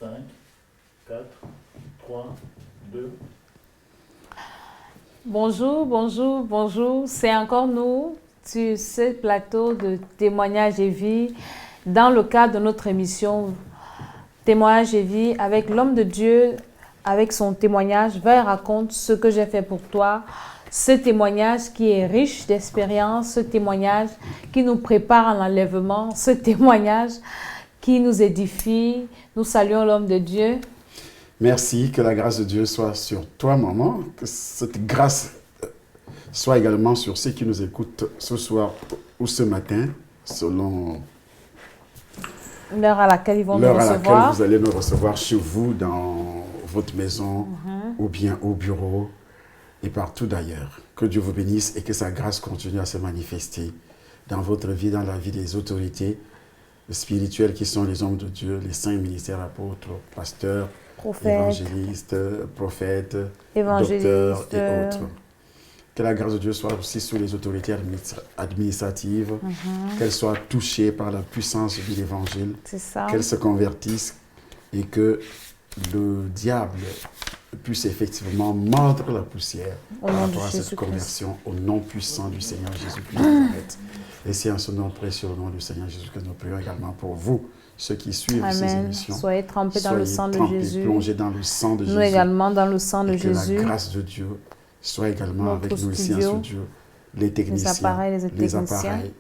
5, 4, 3, 2. Bonjour, bonjour, bonjour. C'est encore nous sur ce plateau de témoignages et vie dans le cadre de notre émission Témoignages et vie avec l'homme de Dieu, avec son témoignage. Va et raconte ce que j'ai fait pour toi. Ce témoignage qui est riche d'expérience, ce témoignage qui nous prépare à l'enlèvement, ce témoignage qui nous édifie. Nous saluons l'homme de Dieu. Merci, que la grâce de Dieu soit sur toi, maman. Que cette grâce soit également sur ceux qui nous écoutent ce soir ou ce matin, selon l'heure à laquelle ils vont nous l'heure à recevoir. laquelle vous allez nous recevoir chez vous, dans votre maison, ou bien au bureau, et partout d'ailleurs. Que Dieu vous bénisse et que sa grâce continue à se manifester dans votre vie, dans la vie des autorités spirituelles qui sont les hommes de Dieu, les saints ministères, apôtres, pasteurs, évangélistes, prophètes, docteurs et autres. Que la grâce de Dieu soit aussi sur les autorités administratives, qu'elles soient touchées par la puissance de l'Évangile, qu'elles se convertissent et que le diable puisse effectivement mordre la poussière par rapport à cette conversion au nom puissant du Seigneur Jésus-Christ. Et c'est en ce nom précieux, au nom du Seigneur Jésus, que nous prions également pour vous, ceux qui suivent ces émissions. Soyez trempés dans le sang de Jésus. Plongés dans le sang de Jésus. Nous également dans le sang de Jésus. Et que la grâce de Dieu soit également avec nous ici en studio, les techniciens, les appareils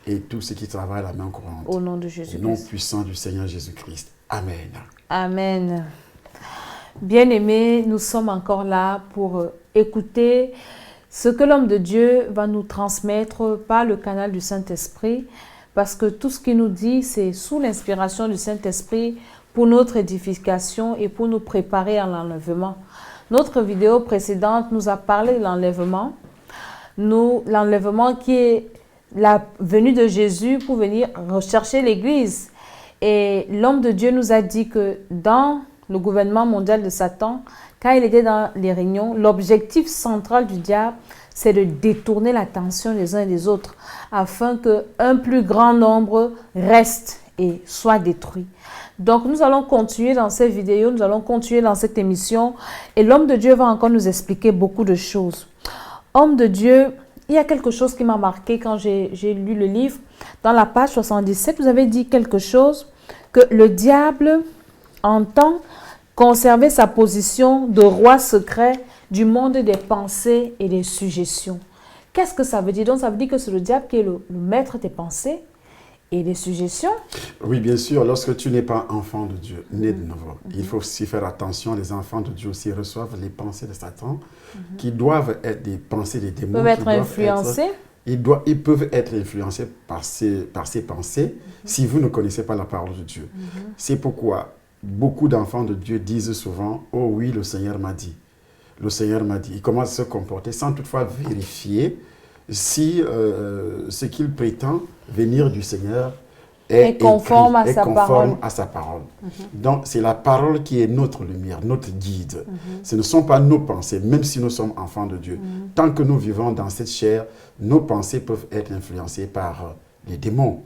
et tous ceux qui travaillent à la main courante. Au nom de Jésus. Au nom puissant du Seigneur Jésus-Christ. Amen. Amen. Bien-aimés, nous sommes encore là pour écouter ce que l'homme de Dieu va nous transmettre par le canal du Saint-Esprit, parce que tout ce qu'il nous dit, c'est sous l'inspiration du Saint-Esprit pour notre édification et pour nous préparer à l'enlèvement. Notre vidéo précédente nous a parlé de l'enlèvement. L'enlèvement qui est la venue de Jésus pour venir rechercher l'Église. Et l'homme de Dieu nous a dit que dans le gouvernement mondial de Satan, quand il était dans les réunions, l'objectif central du diable, c'est de détourner l'attention des uns et des autres afin qu'un plus grand nombre reste et soit détruit. Donc, nous allons continuer dans cette vidéo, nous allons continuer dans cette émission et l'homme de Dieu va encore nous expliquer beaucoup de choses. Homme de Dieu, il y a quelque chose qui m'a marqué quand j'ai lu le livre. Dans la page 77, vous avez dit quelque chose que le diable entend conserver sa position de roi secret du monde des pensées et des suggestions. Qu'est-ce que ça veut dire? Donc, ça veut dire que c'est le diable qui est le maître des pensées et des suggestions? Oui, bien sûr. Lorsque tu n'es pas enfant de Dieu, né de nouveau, il faut aussi faire attention. Les enfants de Dieu aussi reçoivent les pensées de Satan, qui doivent être des pensées des démons. Peuvent être influencés. Ils peuvent être influencés par ces pensées si vous ne connaissez pas la parole de Dieu. C'est pourquoi beaucoup d'enfants de Dieu disent souvent « Oh oui, le Seigneur m'a dit ». Le Seigneur m'a dit. Ils commencent à se comporter sans toutefois vérifier si ce qu'il prétend venir du Seigneur est conforme à sa parole. Donc, c'est la parole qui est notre lumière, notre guide. Ce ne sont pas nos pensées, même si nous sommes enfants de Dieu. Tant que nous vivons dans cette chair, nos pensées peuvent être influencées par les démons.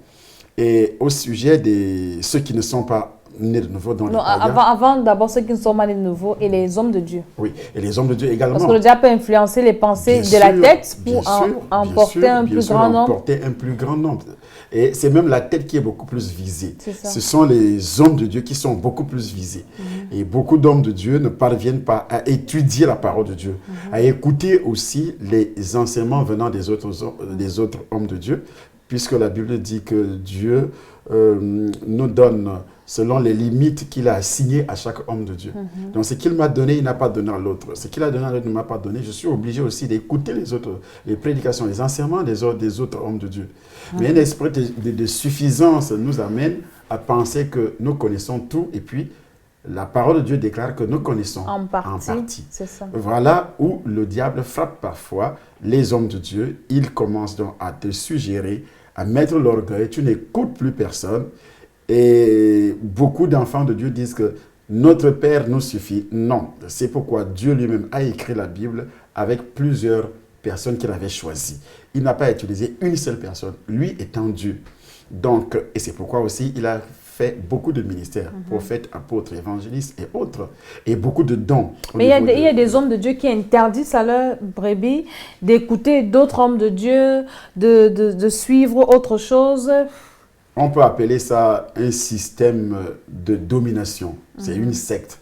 Et au sujet de ceux qui ne sont pas nés de nouveau dans les païens. Avant d'abord ceux qui ne sont pas nés de nouveau et les hommes de Dieu. Oui, et les hommes de Dieu également. Parce que le diable peut influencer les pensées la tête pour emporter un plus grand nombre. Et c'est même la tête qui est beaucoup plus visée. Ce sont les hommes de Dieu qui sont beaucoup plus visés. Et beaucoup d'hommes de Dieu ne parviennent pas à étudier la parole de Dieu, à écouter aussi les enseignements venant des autres hommes de Dieu, puisque la Bible dit que Dieu nous donne selon les limites qu'il a assignées à chaque homme de Dieu. Donc, ce qu'il m'a donné, il n'a pas donné à l'autre. Ce qu'il a donné à l'autre, il ne m'a pas donné. Je suis obligé aussi d'écouter les prédications, les enseignements des autres hommes de Dieu. Mais un esprit de suffisance nous amène à penser que nous connaissons tout et puis la parole de Dieu déclare que nous connaissons en partie. C'est ça. Voilà où le diable frappe parfois les hommes de Dieu. Il commence donc à te suggérer, à mettre l'orgueil. Tu n'écoutes plus personne. Et beaucoup d'enfants de Dieu disent que notre Père nous suffit. Non, c'est pourquoi Dieu lui-même a écrit la Bible avec plusieurs personnes qu'il avait choisies. Il n'a pas utilisé une seule personne, lui étant Dieu. Donc, et c'est pourquoi aussi il a fait beaucoup de ministères, prophètes, apôtres, évangélistes et autres, et beaucoup de dons. Mais il y a des hommes de Dieu qui interdisent à leurs brebis d'écouter d'autres hommes de Dieu, de suivre autre chose. On peut appeler ça un système de domination. C'est une secte.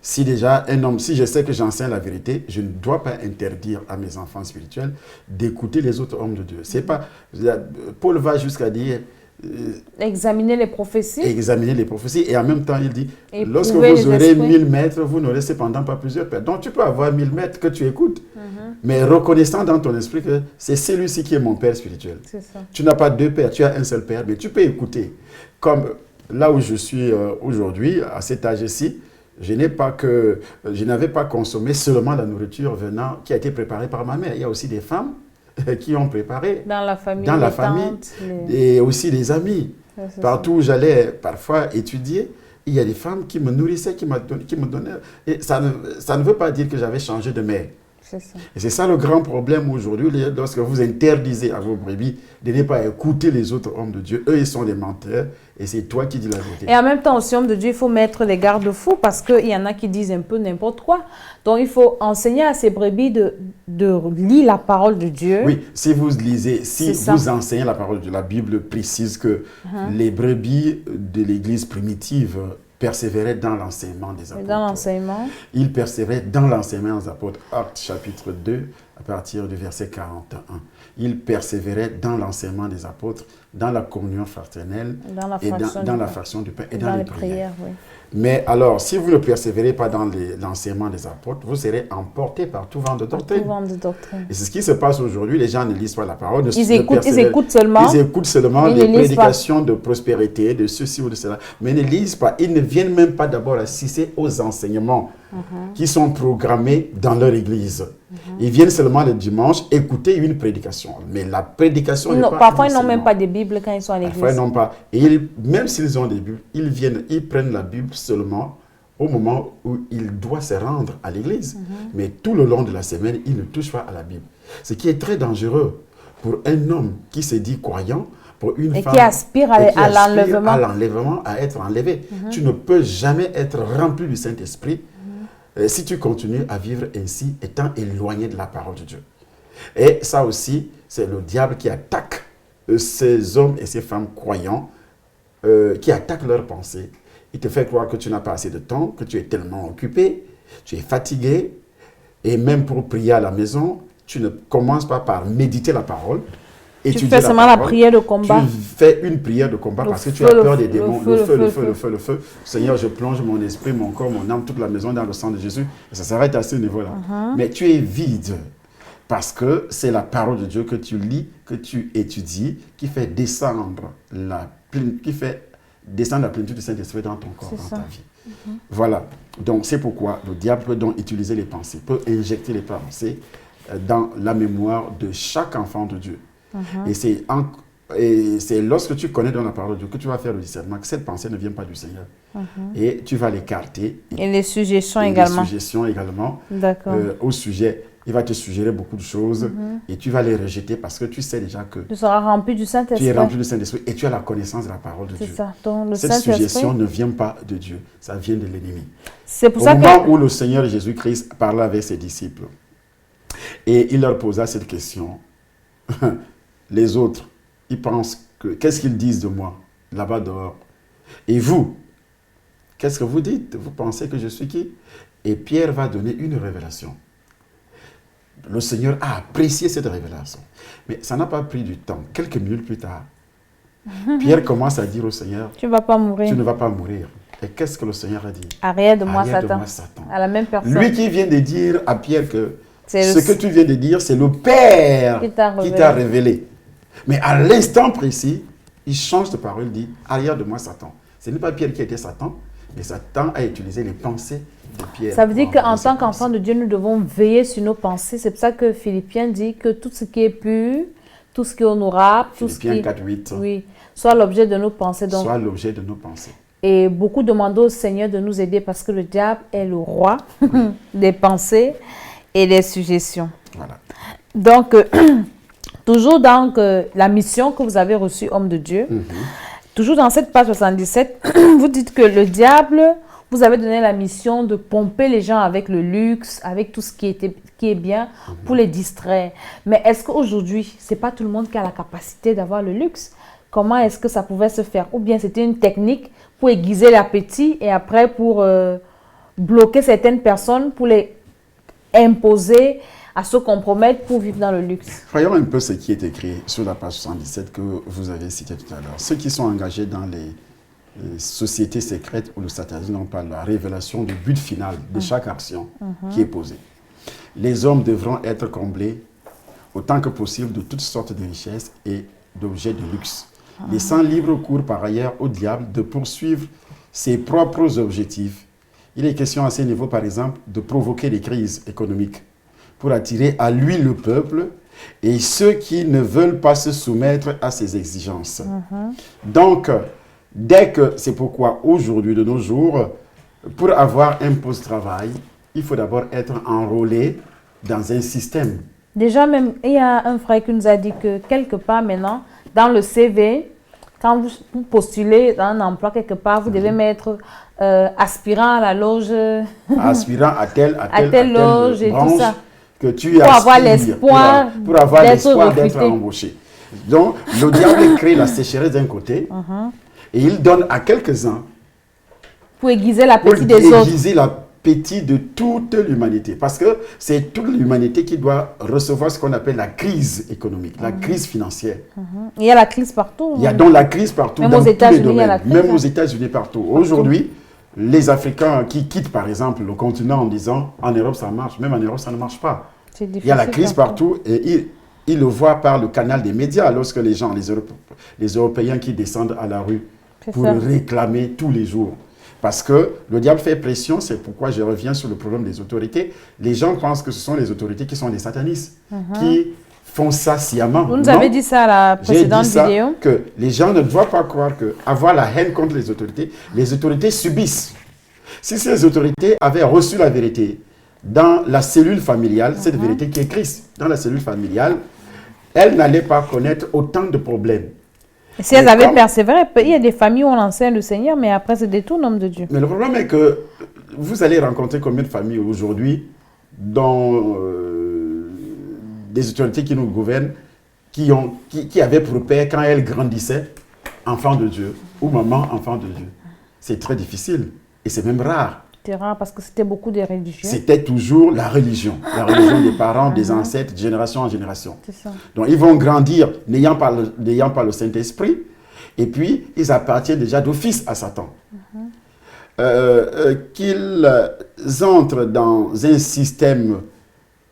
Si déjà un homme, si je sais que j'enseigne la vérité, je ne dois pas interdire à mes enfants spirituels d'écouter les autres hommes de Dieu. C'est pas, Paul va jusqu'à dire examiner les prophéties. Examiner les prophéties. Et en même temps, il dit, Et lorsque prouver vous les aurez esprits. 1000 mètres, vous n'aurez cependant pas plusieurs pères. Donc tu peux avoir 1000 mètres que tu écoutes, mais reconnaissant dans ton esprit que c'est celui-ci qui est mon père spirituel. C'est ça. Tu n'as pas deux pères, tu as un seul père, mais tu peux écouter. Comme là où je suis aujourd'hui, à cet âge-ci, je n'avais pas consommé seulement la nourriture venant, qui a été préparée par ma mère. Il y a aussi des femmes qui ont préparé Dans la famille. dans la les famille tantes, les- et aussi les amis. Ouais, c'est Partout où j'allais parfois étudier, il y a des femmes qui me nourrissaient, qui me donnaient. Et ça ne veut pas dire que j'avais changé de mère. C'est ça. Et c'est ça le grand problème aujourd'hui, lorsque vous interdisez à vos brebis de ne pas écouter les autres hommes de Dieu. Eux, ils sont des menteurs et c'est toi qui dis la vérité. Et en même temps, aussi, homme de Dieu, il faut mettre des garde-fous parce qu'il y en a qui disent un peu n'importe quoi. Donc, il faut enseigner à ces brebis de lire la parole de Dieu. Oui, si vous lisez, si C'est vous ça. enseignez la parole de la Bible précise que les brebis de l'Église primitive persévéraient dans l'enseignement des apôtres. Dans l'enseignement. Ils persévéraient dans l'enseignement des apôtres. Actes chapitre 2, à partir du verset 41. Ils persévéraient dans l'enseignement des apôtres, dans la communion fraternelle, Dans la et fraction dans du la pain. fraction du pain et Dans les prières, oui. Mais alors, si vous ne persévérez pas dans l'enseignement des apôtres, vous serez emportés par tout vent de doctrine. Tout vent de doctrine. Et c'est ce qui se passe aujourd'hui. Les gens ne lisent pas la parole. Ils écoutent seulement. Ils écoutent seulement Ils les ne lisent pas. prédications de prospérité, de ceci ou de cela. Mais ils ne lisent pas. Ils ne viennent même pas d'abord assister aux enseignements qui sont programmés dans leur église. Ils viennent seulement le dimanche écouter une prédication. Mais la prédication n'est pas Parfois, ils n'ont un même enseignement. pas de Bible quand ils sont à Parfois, ils l'église. n'ont pas. Et même s'ils ont des Bibles, ils prennent la Bible seulement au moment où il doit se rendre à l'église. Mais tout le long de la semaine, il ne touche pas à la Bible. Ce qui est très dangereux pour un homme qui se dit croyant, pour une Et femme qui aspire à et qui aspire l'enlèvement. à l'enlèvement, à être enlevé. Tu ne peux jamais être rempli du Saint-Esprit si tu continues à vivre ainsi, étant éloigné de la parole de Dieu. Et ça aussi, c'est le diable qui attaque ces hommes et ces femmes croyants, qui attaquent leurs pensées. Il te fait croire que tu n'as pas assez de temps, que tu es tellement occupé, tu es fatigué, et même pour prier à la maison, tu ne commences pas par méditer la parole. Tu étudier fais seulement la parole. prière de combat. Tu fais une prière de combat Le parce que tu feu, as le peur des feu, démons. le feu, Le feu. Seigneur, je plonge mon esprit, mon corps, mon âme, toute la maison dans le sang de Jésus. Et ça s'arrête à ce niveau-là. Mais tu es vide parce que c'est la parole de Dieu que tu lis, que tu étudies, qui fait descendre la plénitude du Saint-Esprit dans ton corps, C'est dans ça. ta vie. Voilà. Donc, c'est pourquoi le diable peut donc utiliser les pensées, peut injecter les pensées dans la mémoire de chaque enfant de Dieu. Et c'est lorsque tu connais dans la parole de Dieu que tu vas faire le discernement que cette pensée ne vient pas du Seigneur. Et tu vas l'écarter. Et les suggestions Et également. les suggestions également. D'accord. Au sujet, il va te suggérer beaucoup de choses et tu vas les rejeter parce que tu sais déjà que Tu seras rempli du tu es Saint-Esprit. rempli du Saint-Esprit et tu as la connaissance de la parole de C'est Dieu. ça. Donc, le Cette Saint-Esprit. suggestion ne vient pas de Dieu, ça vient de l'ennemi. C'est pour Au ça moment que. où le Seigneur Jésus-Christ parlait avec ses disciples et il leur posa cette question, les autres, ils pensent que, qu'est-ce qu'ils disent de moi là-bas dehors? Et vous, qu'est-ce que vous dites? Vous pensez que je suis qui? Et Pierre va donner une révélation. Le Seigneur a apprécié cette révélation. Mais ça n'a pas pris du temps. Quelques minutes plus tard, Pierre commence à dire au Seigneur, Tu ne vas pas mourir. tu ne vas pas mourir. Et qu'est-ce que le Seigneur a dit? Arrière de moi, Arrière de Satan. moi, Satan. À la même personne. Lui qui vient de dire à Pierre que C'est ce que tu viens de dire, c'est le Père Qui t'a qui révélé. t'a révélé. Mais à l'instant précis, il change de parole, il dit, arrière de moi, Satan. Ce n'est pas Pierre qui était Satan, mais Satan a utilisé les pensées de Pierre. Ça veut dire pour qu'en envoyer tant ses qu'enfant pensées. de Dieu, nous devons veiller sur nos pensées. C'est pour ça que Philippiens dit que tout ce qui est pur, tout ce qui est honorable, tout ce qui Philippiens 4:8. oui, soit l'objet de nos pensées. Donc, Soit l'objet de nos pensées. et beaucoup demandent au Seigneur de nous aider parce que le diable est le roi des pensées et des suggestions. Voilà. Donc, toujours dans la mission que vous avez reçue, homme de Dieu, Toujours dans cette page 77, vous dites que le diable vous avez donné la mission de pomper les gens avec le luxe, avec tout ce qui est bien pour les distraire. Mais est-ce qu'aujourd'hui, ce n'est pas tout le monde qui a la capacité d'avoir le luxe? Comment est-ce que ça pouvait se faire? Ou bien c'était une technique pour aiguiser l'appétit et après pour bloquer certaines personnes, pour les imposer à se compromettre pour vivre dans le luxe? Voyons un peu ce qui est écrit sur la page 77 que vous avez cité tout à l'heure. Ceux qui sont engagés dans les sociétés secrètes où le satanisme n'ont pas la révélation du but final de chaque action qui est posée. Les hommes devront être comblés autant que possible de toutes sortes de richesses et d'objets de luxe, laissant libre cours par ailleurs au diable de poursuivre ses propres objectifs. Il est question à ce niveau, par exemple, de provoquer des crises économiques pour attirer à lui le peuple et ceux qui ne veulent pas se soumettre à ses exigences. Donc, c'est pourquoi aujourd'hui, de nos jours, pour avoir un poste de travail, il faut d'abord être enrôlé dans un système. Déjà même, il y a un frère qui nous a dit que quelque part maintenant, dans le CV, quand vous postulez dans un emploi quelque part, vous devez mettre aspirant à la loge. Aspirant à telle loge et branche tout ça. Que tu pour avoir l'espoir pour avoir l'espoir d'être d'être embauché. Donc, le diable crée la sécheresse d'un côté et il donne à quelques-uns pour aiguiser l'appétit des autres. Pour aiguiser l'appétit de toute l'humanité. Parce que c'est toute l'humanité qui doit recevoir ce qu'on appelle la crise économique, la crise financière. Il y a la crise partout. Il y a donc la crise partout, même dans aux tous les États-Unis, il y a domaines. la crise. Même aux États-Unis, partout. Aujourd'hui, les Africains qui quittent, par exemple, le continent en disant « en Europe, ça marche », même en Europe, ça ne marche pas. Il y a la crise partout et ils le voient par le canal des médias lorsque les gens, les Européens qui descendent à la rue pour réclamer tous les jours. Parce que le diable fait pression, c'est pourquoi je reviens sur le problème des autorités. Les gens pensent que ce sont les autorités qui sont des satanistes, qui font ça sciemment. Vous nous avez dit ça à la précédente vidéo. Que les gens ne doivent pas croire qu'avoir la haine contre les autorités subissent. Si ces autorités avaient reçu la vérité dans la cellule familiale, cette vérité qui est Christ, dans la cellule familiale, elles n'allaient pas connaître autant de problèmes. Si elles avaient persévéré, il y a des familles où on enseigne le Seigneur, mais après se détournent l'homme de Dieu. Mais le problème est que vous allez rencontrer combien de familles aujourd'hui dont des autorités qui nous gouvernent, qui avaient pour père, quand elles grandissaient, enfant de Dieu, ou maman, enfant de Dieu. C'est très difficile et c'est même rare. C'était rare parce que c'était beaucoup de religieux. C'était toujours la religion des parents, des ancêtres, de génération en génération. C'est ça. Donc ils vont grandir n'ayant pas le Saint-Esprit, et puis ils appartiennent déjà d'office à Satan. Qu'ils entrent dans un système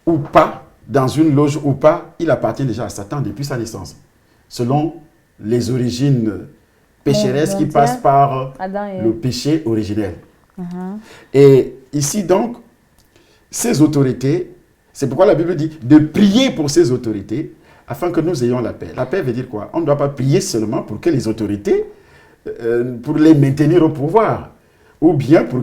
ou pas, dans une loge ou pas, il appartient déjà à Satan depuis sa naissance, selon les origines pécheresses qui passent par le péché originel. Et ici donc, ces autorités, c'est pourquoi la Bible dit de prier pour ces autorités afin que nous ayons la paix. La paix veut dire quoi? On ne doit pas prier seulement pour que les autorités, pour les maintenir au pouvoir, ou bien pour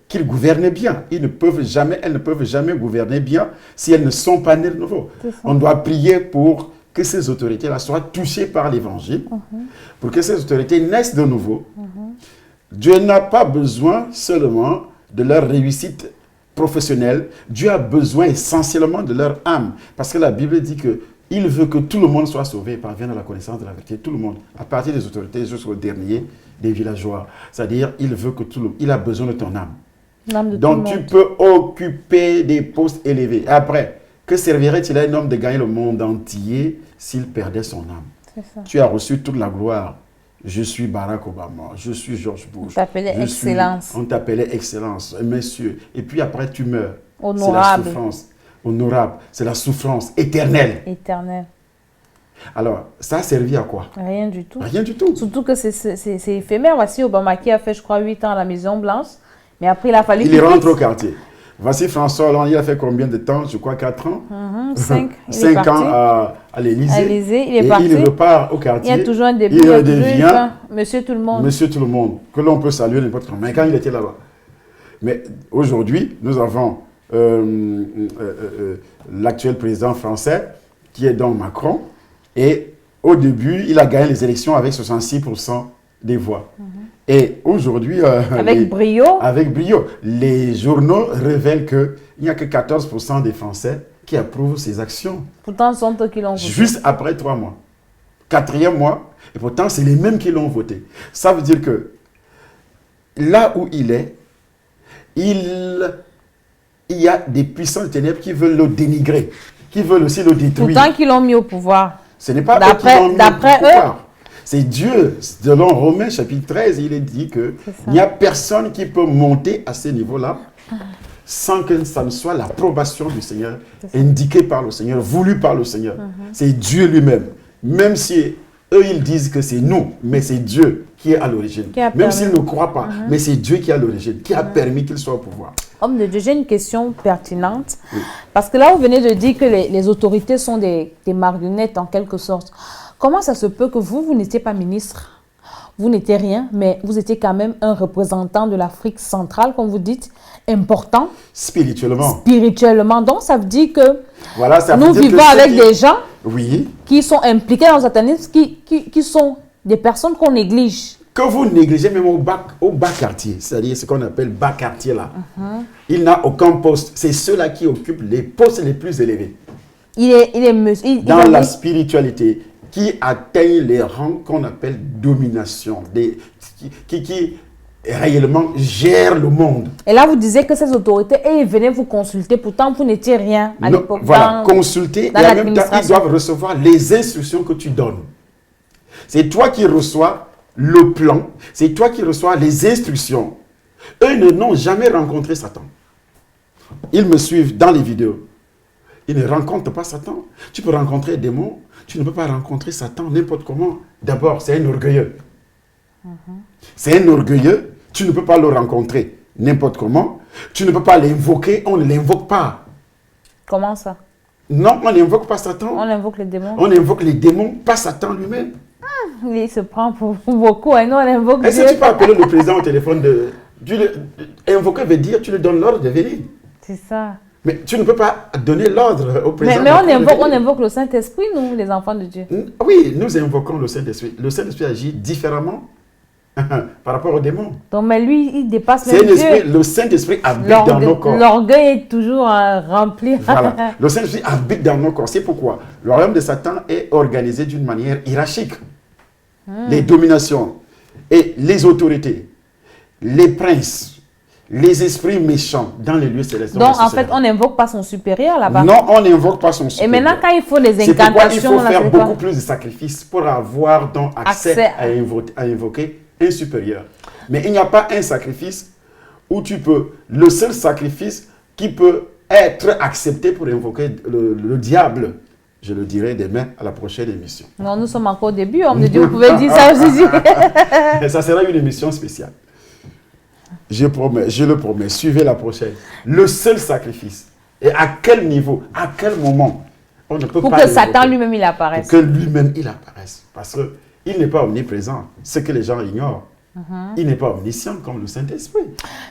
qu'ils gouvernent bien. Elles ne peuvent jamais gouverner bien si elles ne sont pas nées de nouveau. On doit prier pour que ces autorités-là soient touchées par l'évangile, pour que ces autorités naissent de nouveau. Dieu n'a pas besoin seulement de leur réussite professionnelle. Dieu a besoin essentiellement de leur âme. Parce que la Bible dit qu'il veut que tout le monde soit sauvé et parvienne à la connaissance de la vérité. Tout le monde, à partir des autorités jusqu'au dernier des villageois. C'est-à-dire, il a besoin de ton âme. Donc tu peux occuper des postes élevés. Après, que servirait-il à un homme de gagner le monde entier s'il perdait son âme? Tu as reçu toute la gloire. Je suis Barack Obama, je suis George Bush. On t'appelait Excellence. On t'appelait Excellence, Monsieur. Et puis après, tu meurs. Honorable. C'est la souffrance. Honorable. C'est la souffrance éternelle. Éternelle. Alors, ça a servi à quoi? Rien du tout. Rien du tout. Surtout que c'est éphémère. Voici Obama qui a fait, je crois, 8 ans à la Maison Blanche. Mais après, il a fallu qu'il rentre au quartier. Voici François Hollande, il a fait combien de temps? Je crois 4 ans. 5. 5 ans à l'Élysée. Il est parti. Il repart au quartier. Il y a toujours un début. Il redevient Monsieur tout le monde. Monsieur tout le monde, que l'on peut saluer n'importe quand. Mais quand il était là-bas. Mais aujourd'hui, nous avons l'actuel président français, qui est donc Macron. Et au début, il a gagné les élections avec 66% des voix. Et aujourd'hui, Avec brio. avec brio, les journaux révèlent qu'il n'y a que 14% des Français qui approuvent ces actions. Pourtant, ce sont eux qui l'ont voté. Juste après 3 mois. 4e mois, et pourtant, c'est les mêmes qui l'ont voté. Ça veut dire que là où il est, il y a des puissants des ténèbres qui veulent le dénigrer, qui veulent aussi le détruire. Pourtant qu'ils l'ont mis au pouvoir. Ce n'est pas eux qui l'ont mis au pouvoir. C'est Dieu. Selon Romains chapitre 13, il est dit qu'il n'y a personne qui peut monter à ce niveau-là sans que ça ne soit l'approbation du Seigneur, indiquée par le Seigneur, voulue par le Seigneur. C'est Dieu lui-même. Même si eux, ils disent que c'est nous, mais c'est Dieu qui est à l'origine. Même s'ils ne croient pas, mais c'est Dieu qui est à l'origine, qui a permis qu'il soit au pouvoir. Homme de Dieu, j'ai une question pertinente. Oui. Parce que là, vous venez de dire que les autorités sont des marionnettes en quelque sorte. Comment ça se peut que vous n'étiez pas ministre, vous n'étiez rien, mais vous étiez quand même un représentant de l'Afrique centrale, comme vous dites, important. Spirituellement. Spirituellement. Donc, ça veut dire que voilà, ça nous vivons avec des gens qui sont impliqués dans le satanisme, qui sont des personnes qu'on néglige. Que vous négligez même au bas quartier, c'est-à-dire ce qu'on appelle bas quartier là, il n'a aucun poste. C'est ceux-là qui occupent les postes les plus élevés. Dans la spiritualité, qui atteignent les rangs qu'on appelle domination, qui réellement gèrent le monde. Et là, vous disiez que ces autorités, ils venaient vous consulter, pourtant vous n'étiez rien à l'époque. Voilà, consulter, et en même temps, ils doivent recevoir les instructions que tu donnes. C'est toi qui reçois le plan, c'est toi qui reçois les instructions. Eux n'ont jamais rencontré Satan. Ils me suivent dans les vidéos. Ils ne rencontrent pas Satan. Tu peux rencontrer des démons, tu ne peux pas rencontrer Satan n'importe comment. D'abord, c'est un orgueilleux. C'est un orgueilleux, tu ne peux pas le rencontrer n'importe comment. Tu ne peux pas l'invoquer, on ne l'invoque pas. Comment ça? Non, on n'invoque pas Satan. On invoque les démons. On invoque les démons, pas Satan lui-même. Il se prend pour beaucoup. Et non, on invoque Dieu. Est-ce que tu peux appeler le président au téléphone invoquer veut dire tu lui donnes l'ordre de venir. C'est ça. Mais tu ne peux pas donner l'ordre au président. Mais on invoque le Saint-Esprit, nous, les enfants de Dieu. Oui, nous invoquons le Saint-Esprit. Le Saint-Esprit agit différemment par rapport aux démons. Donc, mais lui, il dépasse même Dieu. Le Saint-Esprit habite dans nos corps. L'orgueil est toujours rempli. Voilà. Le Saint-Esprit habite dans nos corps. C'est pourquoi le royaume de Satan est organisé d'une manière hiérarchique. Les dominations et les autorités, les princes, les esprits méchants dans les lieux célestes. Donc, en fait, on n'invoque pas son supérieur là-bas. Non, on n'invoque pas son supérieur. Et maintenant, quand il faut les incantations... C'est pourquoi il faut faire beaucoup plus de sacrifices pour avoir donc accès à invoquer un supérieur. Mais il n'y a pas un sacrifice où tu peux... Le seul sacrifice qui peut être accepté pour invoquer le diable, je le dirai demain à la prochaine émission. Non, nous sommes encore au début, homme de Dieu, vous pouvez dire ça aussi. Ça sera une émission spéciale. Je le promets, suivez la prochaine. Le seul sacrifice. Et à quel niveau, à quel moment on ne peut pour pas que Satan lui-même il apparaisse. Pour que lui-même il apparaisse. Parce qu'il n'est pas omniprésent, ce que les gens ignorent. Il n'est pas omniscient comme le Saint-Esprit.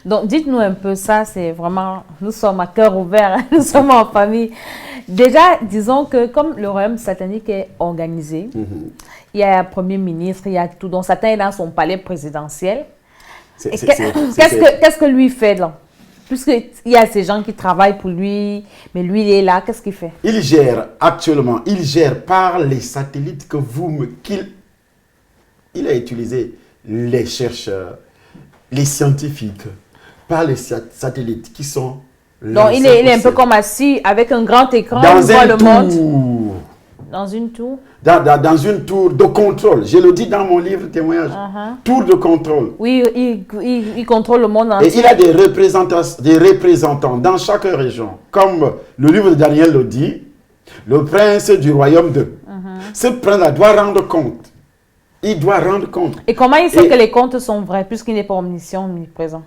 Donc, dites-nous un peu ça, c'est vraiment... Nous sommes à cœur ouvert, nous sommes en famille. Déjà, disons que comme le royaume satanique est organisé, il y a un premier ministre, il y a tout. Donc, Satan est dans son palais présidentiel. Qu'est-ce que lui fait là? Puisqu'il y a ces gens qui travaillent pour lui, mais lui, il est là, qu'est-ce qu'il fait? Il gère actuellement, il gère par les satellites qu'il a utilisé les chercheurs, les scientifiques, par les satellites qui sont... Donc, il est un peu comme assis avec un grand écran, il voit le monde. Dans une tour? Dans une tour de contrôle. Je le dis dans mon livre témoignage. Tour de contrôle. Oui, il contrôle le monde entier. Et il a des représentants dans chaque région. Comme le livre de Daniel le dit, le prince du royaume de. Ce prince-là doit rendre compte. Il doit rendre compte. Et comment il sait que les comptes sont vrais, puisqu'il n'est pas omniscient, omniprésent?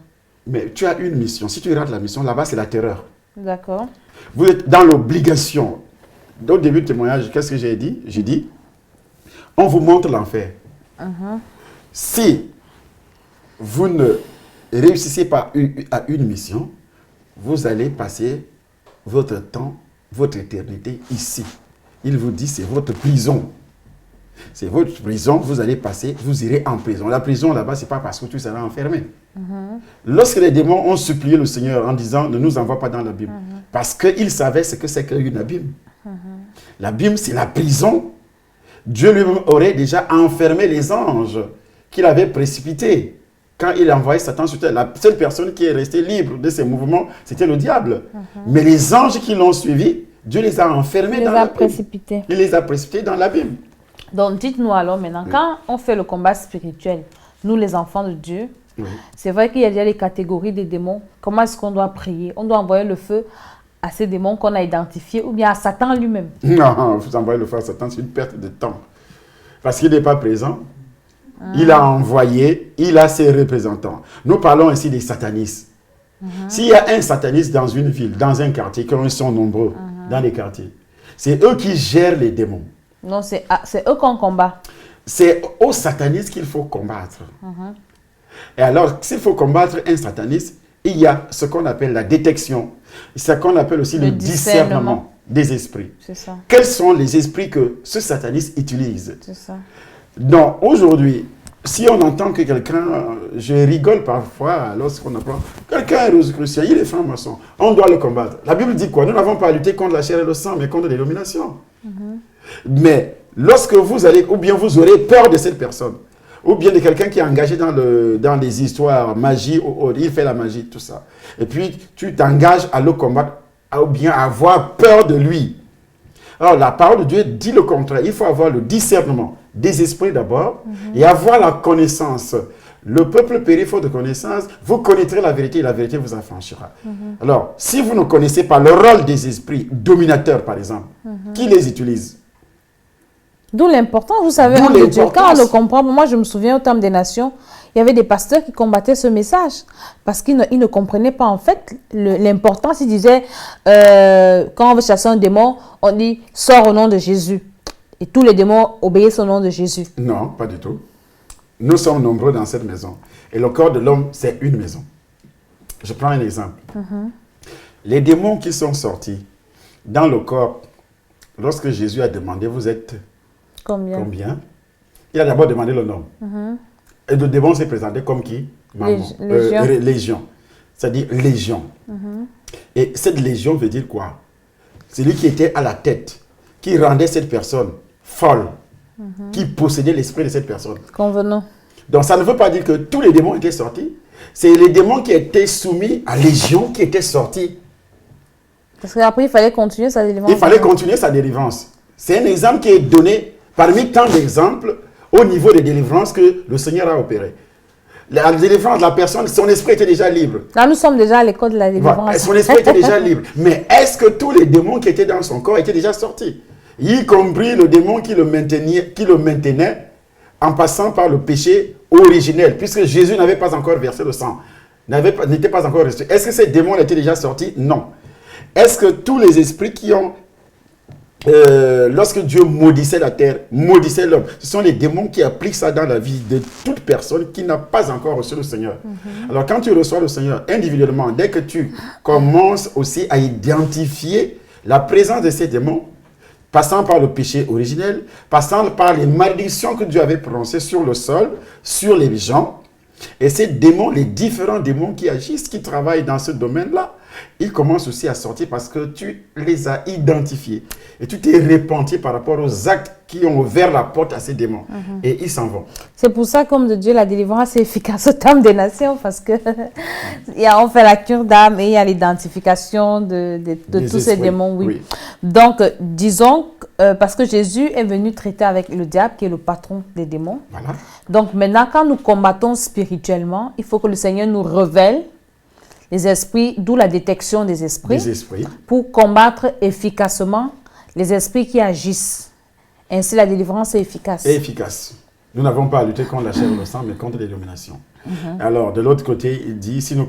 Mais tu as une mission. Si tu rates la mission, là-bas, c'est la terreur. D'accord. Vous êtes dans l'obligation. Au début du témoignage, qu'est-ce que j'ai dit? J'ai dit, on vous montre l'enfer. Si vous ne réussissez pas à une mission, vous allez passer votre temps, votre éternité ici. Il vous dit, c'est votre prison. C'est votre prison, vous allez passer, vous irez en prison. La prison là-bas, ce n'est pas parce que tu seras enfermé. Lorsque les démons ont supplié le Seigneur en disant ne nous envoie pas dans l'abîme, parce qu'ils savaient ce que c'est qu'une abîme. L'abîme, c'est la prison. Dieu lui-même aurait déjà enfermé les anges qu'il avait précipités. Quand il a envoyé Satan sur terre, la seule personne qui est restée libre de ses mouvements, c'était le diable. Mais les anges qui l'ont suivi, Dieu les a enfermés dans l'abîme. Il les a précipités dans l'abîme. Donc, dites-nous alors maintenant, quand on fait le combat spirituel, nous les enfants de Dieu, c'est vrai qu'il y a déjà les catégories des démons. Comment est-ce qu'on doit prier? On doit envoyer le feu à ces démons qu'on a identifiés ou bien à Satan lui-même? Non, vous envoyez le feu à Satan, c'est une perte de temps. Parce qu'il n'est pas présent. Il a envoyé, il a ses représentants. Nous parlons ici des satanistes. S'il y a un sataniste dans une ville, dans un quartier, quand ils sont nombreux dans les quartiers, c'est eux qui gèrent les démons. Non, c'est eux qu'on combat. C'est aux satanistes qu'il faut combattre. Et alors, s'il faut combattre un sataniste, il y a ce qu'on appelle la détection, ce qu'on appelle aussi le discernement des esprits. C'est ça. Quels sont les esprits que ce sataniste utilise? C'est ça. Donc, aujourd'hui, si on entend que quelqu'un, je rigole parfois lorsqu'on apprend, quelqu'un est rosicrucien, il est franc-maçon, on doit le combattre. La Bible dit quoi? Nous n'avons pas à lutter contre la chair et le sang, mais contre les dominations. Mais lorsque vous allez, ou bien vous aurez peur de cette personne, ou bien de quelqu'un qui est engagé dans les histoires, magie, il fait la magie, tout ça. Et puis, tu t'engages à le combattre, ou bien à avoir peur de lui. Alors, la parole de Dieu dit le contraire. Il faut avoir le discernement des esprits d'abord et avoir la connaissance. Le peuple périt faute de connaissance. Vous connaîtrez la vérité et la vérité vous affranchira. Alors, si vous ne connaissez pas le rôle des esprits dominateurs, par exemple, qui les utilise? D'où l'importance, vous savez, homme de Dieu, quand on le comprend, moi je me souviens au temps des nations, il y avait des pasteurs qui combattaient ce message parce qu'ils ne comprenaient pas en fait l'importance. Ils disaient, quand on veut chasser un démon, on dit « sors au nom de Jésus ». Et tous les démons obéissent au nom de Jésus. Non, pas du tout. Nous sommes nombreux dans cette maison. Et le corps de l'homme, c'est une maison. Je prends un exemple. Les démons qui sont sortis dans le corps, lorsque Jésus a demandé, vous êtes combien? Il a d'abord demandé le nom. Et le démon s'est présenté comme qui? Légion. C'est-à-dire légion. Et cette légion veut dire quoi? C'est lui qui était à la tête, qui rendait cette personne folle, qui possédait l'esprit de cette personne. Convenons. Donc ça ne veut pas dire que tous les démons étaient sortis. C'est les démons qui étaient soumis à légion qui étaient sortis. Parce qu'après, il fallait continuer sa délivrance. Il fallait continuer sa délivrance. C'est un exemple qui est donné parmi tant d'exemples au niveau des délivrances que le Seigneur a opéré. La délivrance, la personne, son esprit était déjà libre. Là, nous sommes déjà à l'école de la délivrance. Voilà, son esprit était déjà libre. Mais est-ce que tous les démons qui étaient dans son corps étaient déjà sortis? Y compris le démon qui le maintenait en passant par le péché originel, puisque Jésus n'avait pas encore versé le sang, n'était pas encore resté. Est-ce que ces démons étaient déjà sortis? Non. Est-ce que tous les esprits qui ont, lorsque Dieu maudissait la terre, maudissait l'homme, ce sont les démons qui appliquent ça dans la vie de toute personne qui n'a pas encore reçu le Seigneur. Alors quand tu reçois le Seigneur individuellement, dès que tu commences aussi à identifier la présence de ces démons, passant par le péché originel, passant par les malédictions que Dieu avait prononcées sur le sol, sur les gens, et ces démons, les différents démons qui agissent, qui travaillent dans ce domaine-là, ils commencent aussi à sortir parce que tu les as identifiés. Et tu t'es repenti par rapport aux actes qui ont ouvert la porte à ces démons. Et ils s'en vont. C'est pour ça, comme de Dieu, la délivrance est efficace au terme des nations parce que on fait la cure d'âme et il y a l'identification de tous ces démons. Oui. Donc, disons, parce que Jésus est venu traiter avec le diable qui est le patron des démons. Voilà. Donc, maintenant, quand nous combattons spirituellement, il faut que le Seigneur nous révèle les esprits, d'où la détection des esprits, pour combattre efficacement les esprits qui agissent. Ainsi, la délivrance est efficace. Efficace. Nous n'avons pas à lutter contre la chair et le sang, mais contre les dominations. Alors, de l'autre côté, il dit, si nous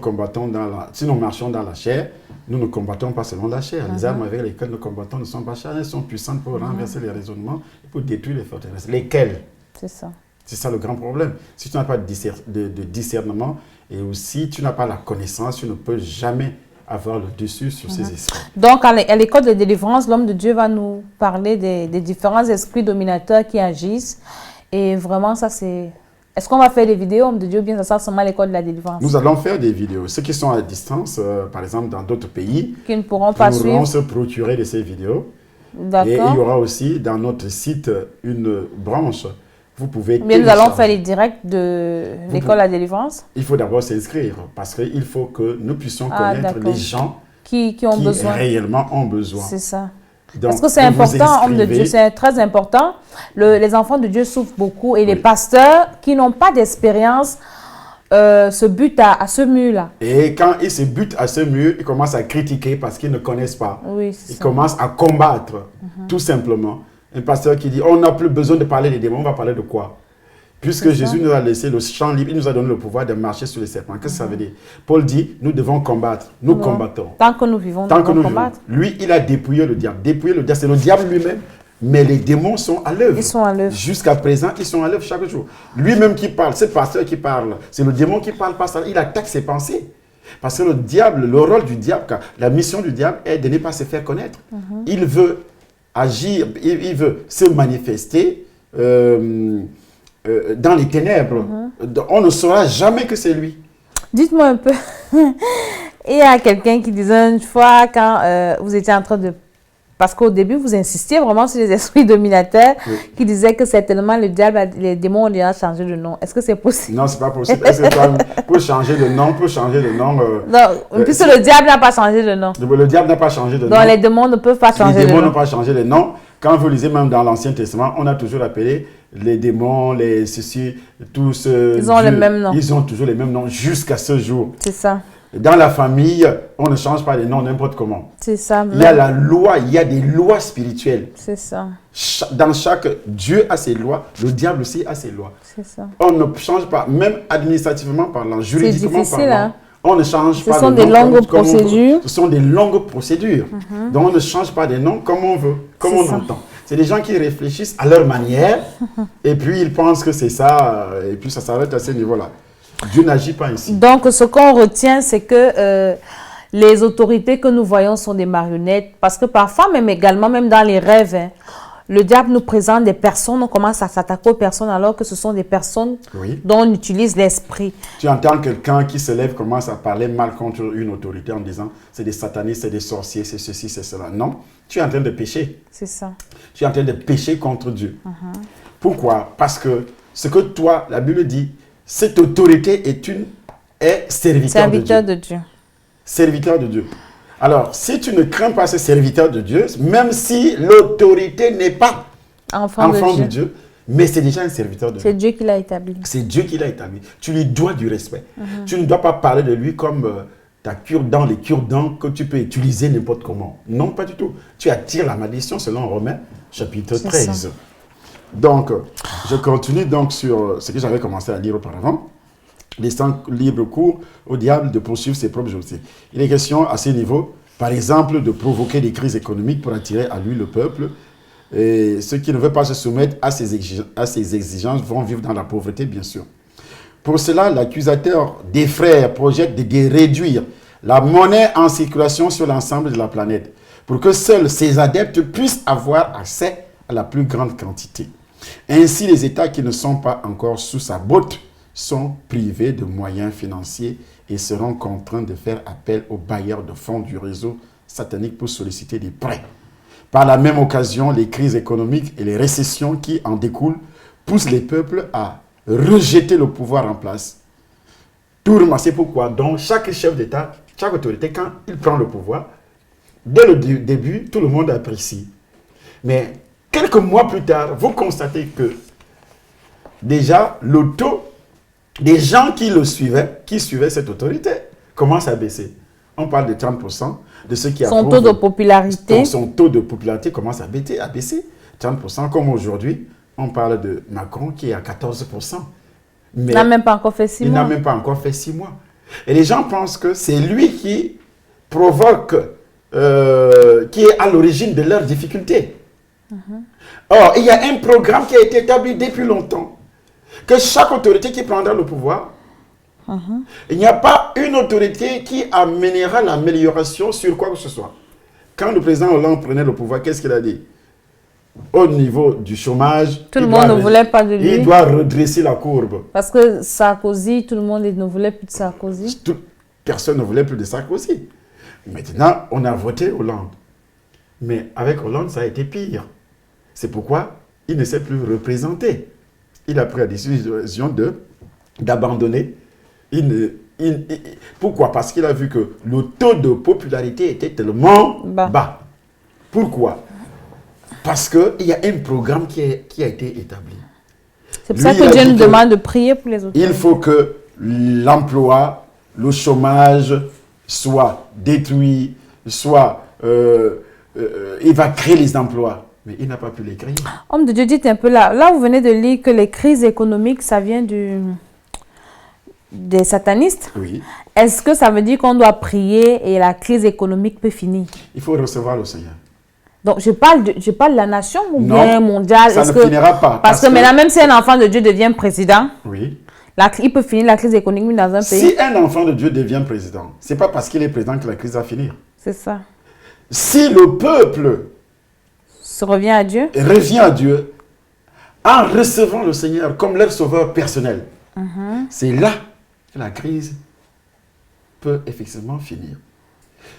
marchons dans la chair, nous ne combattons pas selon la chair. Les armes avec lesquelles nous combattons ne sont pas charnelles, elles sont puissantes pour renverser les raisonnements et pour détruire les forteresses. Lesquelles? C'est ça. C'est ça le grand problème. Si tu n'as pas de discernement et aussi tu n'as pas la connaissance, tu ne peux jamais avoir le dessus sur ces esprits. Donc, à l'école de délivrance, l'homme de Dieu va nous parler des différents esprits dominateurs qui agissent. Et vraiment, ça, c'est... Est-ce qu'on va faire des vidéos, homme de Dieu, ou bien ça sera seulement à l'école de la délivrance? Nous allons faire des vidéos. Ceux qui sont à distance, par exemple, dans d'autres pays, qui ne pourront pas pourront suivre. se procurer de ces vidéos. D'accord. Et il y aura aussi dans notre site une branche. Vous pouvez Mais nous allons faire les directs de l'école de la délivrance. Il faut d'abord s'inscrire parce qu'il faut que nous puissions connaître les gens qui ont besoin. Réellement ont besoin. C'est ça. Donc, parce que c'est important, homme de Dieu, c'est très important. Les enfants de Dieu souffrent beaucoup et les pasteurs qui n'ont pas d'expérience se butent à ce mur-là. Et quand ils se butent à ce mur, ils commencent à critiquer parce qu'ils ne connaissent pas. Oui, ils commencent à combattre, tout simplement. Un pasteur qui dit, on n'a plus besoin de parler des démons, on va parler de quoi? Puisque Jésus nous a laissé le champ libre, il nous a donné le pouvoir de marcher sur les serpents. Qu'est-ce que ça veut dire? Paul dit, nous devons combattre. Nous combattons. Tant que nous vivons, nous devons combattre. Lui, il a dépouillé le diable. Dépouillé le diable, c'est le diable lui-même. Mais les démons sont à l'œuvre. Ils sont à l'œuvre. Jusqu'à présent, ils sont à l'œuvre chaque jour. Lui-même qui parle, c'est le pasteur qui parle. C'est le démon qui parle, pas ça. Il attaque ses pensées. Parce que le diable, le rôle du diable, la mission du diable est de ne pas se faire connaître. Il veut agir, il veut se manifester dans les ténèbres. On ne saura jamais que c'est lui. Dites-moi un peu, il y a quelqu'un qui disait une fois quand vous étiez en train de... Parce qu'au début, vous insistiez vraiment sur les esprits dominateurs qui disaient que certainement le diable, les démons ont déjà changé de nom. Est-ce que c'est possible? Non, ce n'est pas possible. Est-ce que pour changer de nom, non, puisque le diable n'a pas changé de nom. Le diable n'a pas changé de nom. Donc les démons ne peuvent pas changer de nom. Les démons n'ont pas changé de nom. Quand vous lisez même dans l'Ancien Testament, on a toujours appelé les démons, les ceci, tous... Ils ont le même nom. Ils ont toujours les mêmes noms jusqu'à ce jour. C'est ça. Dans la famille, on ne change pas les noms n'importe comment. C'est ça. Il y a la loi, il y a des lois spirituelles. C'est ça. Dans chaque... Dieu a ses lois, le diable aussi a ses lois. C'est ça. On ne change pas, même administrativement parlant, juridiquement parlant. Hein? On ne change pas de nom. Ce sont des longues procédures. Ce sont des longues procédures. Donc on ne change pas des noms comme on veut, comme on entend. C'est des gens qui réfléchissent à leur manière et puis ils pensent que c'est ça et puis ça s'arrête à ce niveau-là. Dieu n'agit pas ici. Donc, ce qu'on retient, c'est que les autorités que nous voyons sont des marionnettes. Parce que parfois, même également, même dans les rêves, hein, le diable nous présente des personnes, on commence à s'attaquer aux personnes alors que ce sont des personnes dont on utilise l'esprit. Tu entends quelqu'un qui se lève, commence à parler mal contre une autorité en disant c'est des satanistes, c'est des sorciers, c'est ceci, c'est cela. Non, tu es en train de pécher. C'est ça. Tu es en train de pécher contre Dieu. Pourquoi? Parce que ce que toi, la Bible dit, cette autorité est serviteur de Dieu. Serviteur de Dieu. Alors, si tu ne crains pas ce serviteur de Dieu, même si l'autorité n'est pas enfant de Dieu, mais c'est déjà un serviteur de Dieu. C'est Dieu qui l'a établi. C'est Dieu qui l'a établi. Tu lui dois du respect. Tu ne dois pas parler de lui comme ta cure-dent, les cure-dents que tu peux utiliser n'importe comment. Non, pas du tout. Tu attires la malédiction selon Romains chapitre 13. Ça. Donc, je continue donc sur ce que j'avais commencé à lire auparavant. Laissant libre cours au diable de poursuivre ses propres objectifs. Il est question à ce niveau, par exemple, de provoquer des crises économiques pour attirer à lui le peuple. Et ceux qui ne veulent pas se soumettre à ces exigences vont vivre dans la pauvreté, bien sûr. Pour cela, l'accusateur des frères projette de réduire la monnaie en circulation sur l'ensemble de la planète pour que seuls ses adeptes puissent avoir accès à la plus grande quantité. Ainsi, les États qui ne sont pas encore sous sa botte sont privés de moyens financiers et seront contraints de faire appel aux bailleurs de fonds du réseau satanique pour solliciter des prêts. Par la même occasion, les crises économiques et les récessions qui en découlent poussent les peuples à rejeter le pouvoir en place. C'est pourquoi donc chaque chef d'État, chaque autorité, quand il prend le pouvoir, dès le début, tout le monde apprécie. Mais quelques mois plus tard, vous constatez que déjà le taux des gens qui suivaient cette autorité, commence à baisser. On parle de 30% de ceux qui approuvent. Son taux de popularité. Son taux de popularité commence à baisser. 30%, comme aujourd'hui, on parle de Macron qui est à 14%. Mais il n'a même pas encore fait 6 mois. Il n'a même pas encore fait 6 mois. Et les gens pensent que c'est lui qui provoque, qui est à l'origine de leurs difficultés. Or, il y a un programme qui a été établi depuis longtemps, que chaque autorité qui prendra le pouvoir Il n'y a pas une autorité qui amènera l'amélioration sur quoi que ce soit. Quand le président Hollande prenait le pouvoir, qu'est-ce qu'il a dit? Au niveau du chômage, Tout le monde ne voulait pas de lui. Il doit redresser la courbe. Parce que Sarkozy, tout le monde ne voulait plus de Sarkozy. Personne ne voulait plus de Sarkozy. Maintenant, on a voté Hollande. Mais avec Hollande, ça a été pire. C'est pourquoi il ne s'est plus représenté. Il a pris la décision d'abandonner. Pourquoi? Parce qu'il a vu que le taux de popularité était tellement bas. Pourquoi? Parce qu'il y a un programme qui a été établi. C'est pour ça que Dieu nous demande de prier pour les autres. Il faut que l'emploi, le chômage soit détruit, soit... il va créer les emplois. Mais il n'a pas pu les créer. Homme de Dieu, dites un peu là. Là, vous venez de lire que les crises économiques, ça vient des satanistes. Oui. Est-ce que ça veut dire qu'on doit prier et la crise économique peut finir? Il faut recevoir le Seigneur. Donc, je parle de la nation ou bien mondiale. Ça ne finira pas. Parce que maintenant, même si un enfant de Dieu devient président, oui, il peut finir la crise économique dans un pays. Si un enfant de Dieu devient président, ce n'est pas parce qu'il est président que la crise va finir. C'est ça. Si le peuple revient à Dieu en recevant le Seigneur comme leur sauveur personnel, c'est là que la crise peut effectivement finir.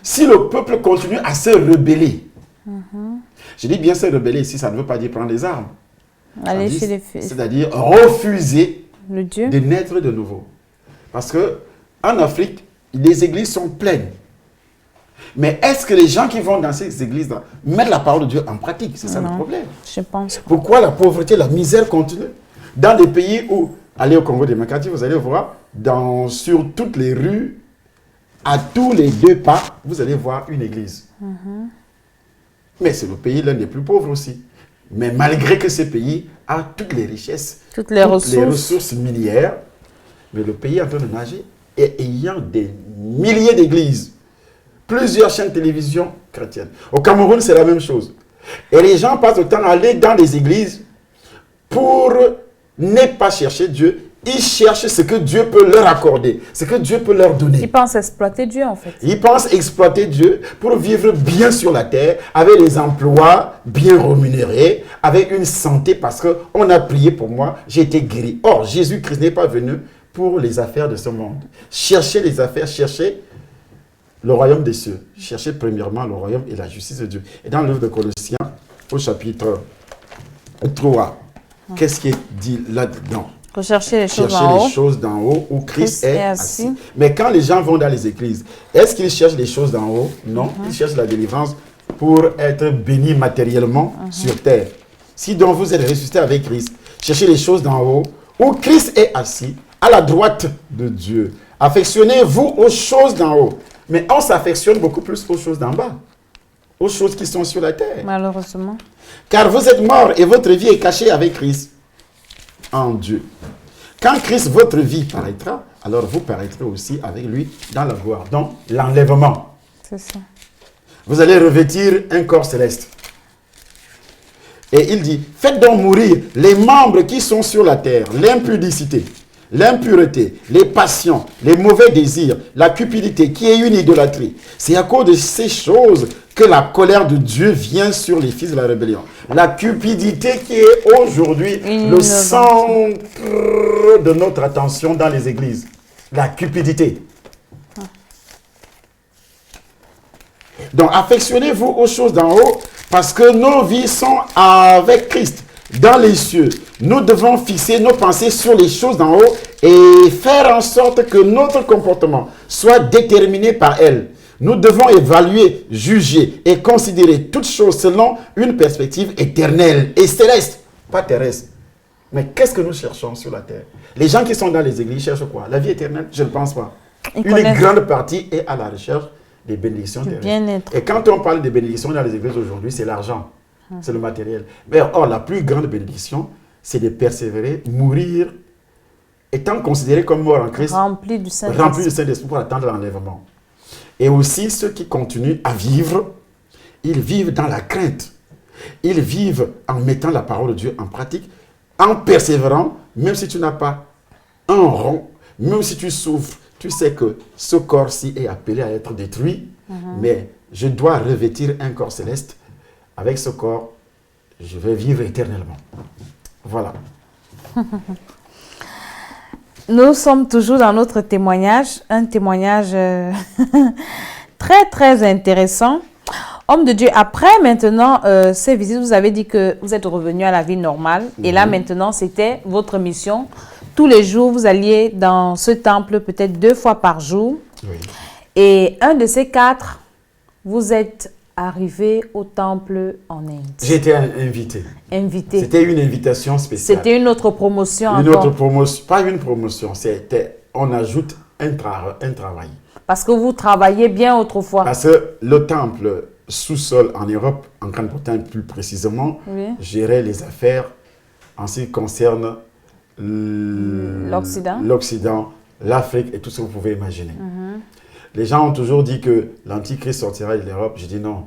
Si le peuple continue à se rebeller, je dis bien se rebeller ici, ça ne veut pas dire prendre les armes. Aller chez les fils. C'est-à-dire refuser le Dieu de naître de nouveau. Parce que en Afrique, les églises sont pleines. Mais est-ce que les gens qui vont dans ces églises-là mettent la parole de Dieu en pratique? C'est ça le problème. Je pense. Pourquoi la pauvreté, la misère continue? Dans des pays où, allez au Congo démocratique, vous allez voir, sur toutes les rues, à tous les 2 pas, vous allez voir une église. Mais c'est le pays l'un des plus pauvres aussi. Mais malgré que ce pays a toutes les richesses, toutes les ressources minières, mais le pays est en train de nager et ayant des milliers d'églises. Plusieurs chaînes de télévision chrétiennes. Au Cameroun, c'est la même chose. Et les gens passent le temps à aller dans les églises pour ne pas chercher Dieu. Ils cherchent ce que Dieu peut leur accorder, ce que Dieu peut leur donner. Ils pensent exploiter Dieu, en fait. Ils pensent exploiter Dieu pour vivre bien sur la terre, avec les emplois bien rémunérés, avec une santé, parce qu'on a prié pour moi, j'ai été guéri. Or, Jésus-Christ n'est pas venu pour les affaires de ce monde. Cherchez les affaires, cherchez le royaume des cieux. Cherchez premièrement le royaume et la justice de Dieu. Et dans le livre de Colossiens, au chapitre 3, qu'est-ce qui est dit là-dedans? Rechercher les choses d'en haut où Christ est assis. Mais quand les gens vont dans les églises, est-ce qu'ils cherchent les choses d'en haut? Non, ils cherchent la délivrance pour être bénis matériellement sur terre. Si donc vous êtes ressuscité avec Christ, cherchez les choses d'en haut où Christ est assis à la droite de Dieu. Affectionnez-vous aux choses d'en haut. Mais on s'affectionne beaucoup plus aux choses d'en bas, aux choses qui sont sur la terre. Malheureusement. Car vous êtes morts et votre vie est cachée avec Christ en Dieu. Quand Christ, votre vie, paraîtra, alors vous paraîtrez aussi avec lui dans la gloire. Donc, l'enlèvement. C'est ça. Vous allez revêtir un corps céleste. Et il dit, faites donc mourir les membres qui sont sur la terre, l'impudicité, l'impureté, les passions, les mauvais désirs, la cupidité qui est une idolâtrie. C'est à cause de ces choses que la colère de Dieu vient sur les fils de la rébellion. La cupidité qui est aujourd'hui le centre de notre attention dans les églises. La cupidité. Donc, affectionnez-vous aux choses d'en haut parce que nos vies sont avec Christ dans les cieux. Nous devons fixer nos pensées sur les choses d'en haut et faire en sorte que notre comportement soit déterminé par elles. Nous devons évaluer, juger et considérer toutes choses selon une perspective éternelle et céleste, pas terrestre. Mais qu'est-ce que nous cherchons sur la terre? Les gens qui sont dans les églises cherchent quoi? La vie éternelle? Je ne pense pas. Une grande partie est à la recherche des bénédictions terrestres. Et quand on parle des bénédictions dans les églises aujourd'hui, c'est l'argent, c'est le matériel. Mais or, la plus grande bénédiction, c'est de persévérer, mourir, étant considéré comme mort en Christ, rempli du Saint-Esprit pour attendre l'enlèvement. Et aussi, ceux qui continuent à vivre, ils vivent dans la crainte. Ils vivent en mettant la parole de Dieu en pratique, en persévérant, même si tu n'as pas un rond, Même si tu souffres, tu sais que ce corps-ci est appelé à être détruit, mais je dois revêtir un corps céleste. Avec ce corps, je vais vivre éternellement. Voilà. Nous sommes toujours dans notre témoignage, un témoignage très, très intéressant. Homme de Dieu, après maintenant ces visites, vous avez dit que vous êtes revenu à la vie normale. Et là, maintenant, c'était votre mission. Tous les jours, vous alliez dans ce temple peut-être 2 fois par jour. Oui. Et un de ces 4, vous êtes arrivé au temple en Inde. J'étais invité. Invité. C'était une invitation spéciale. C'était une autre promotion Une encore. autre promotion, pas une promotion, on ajoute un travail. Parce que vous travailliez bien autrefois. Parce que le temple sous-sol en Europe, en Grande-Bretagne plus précisément, Oui. gérait les affaires en ce qui concerne L'Occident. l'Afrique et tout ce que vous pouvez imaginer. Les gens ont toujours dit que l'Antichrist sortira de l'Europe. Je dis non.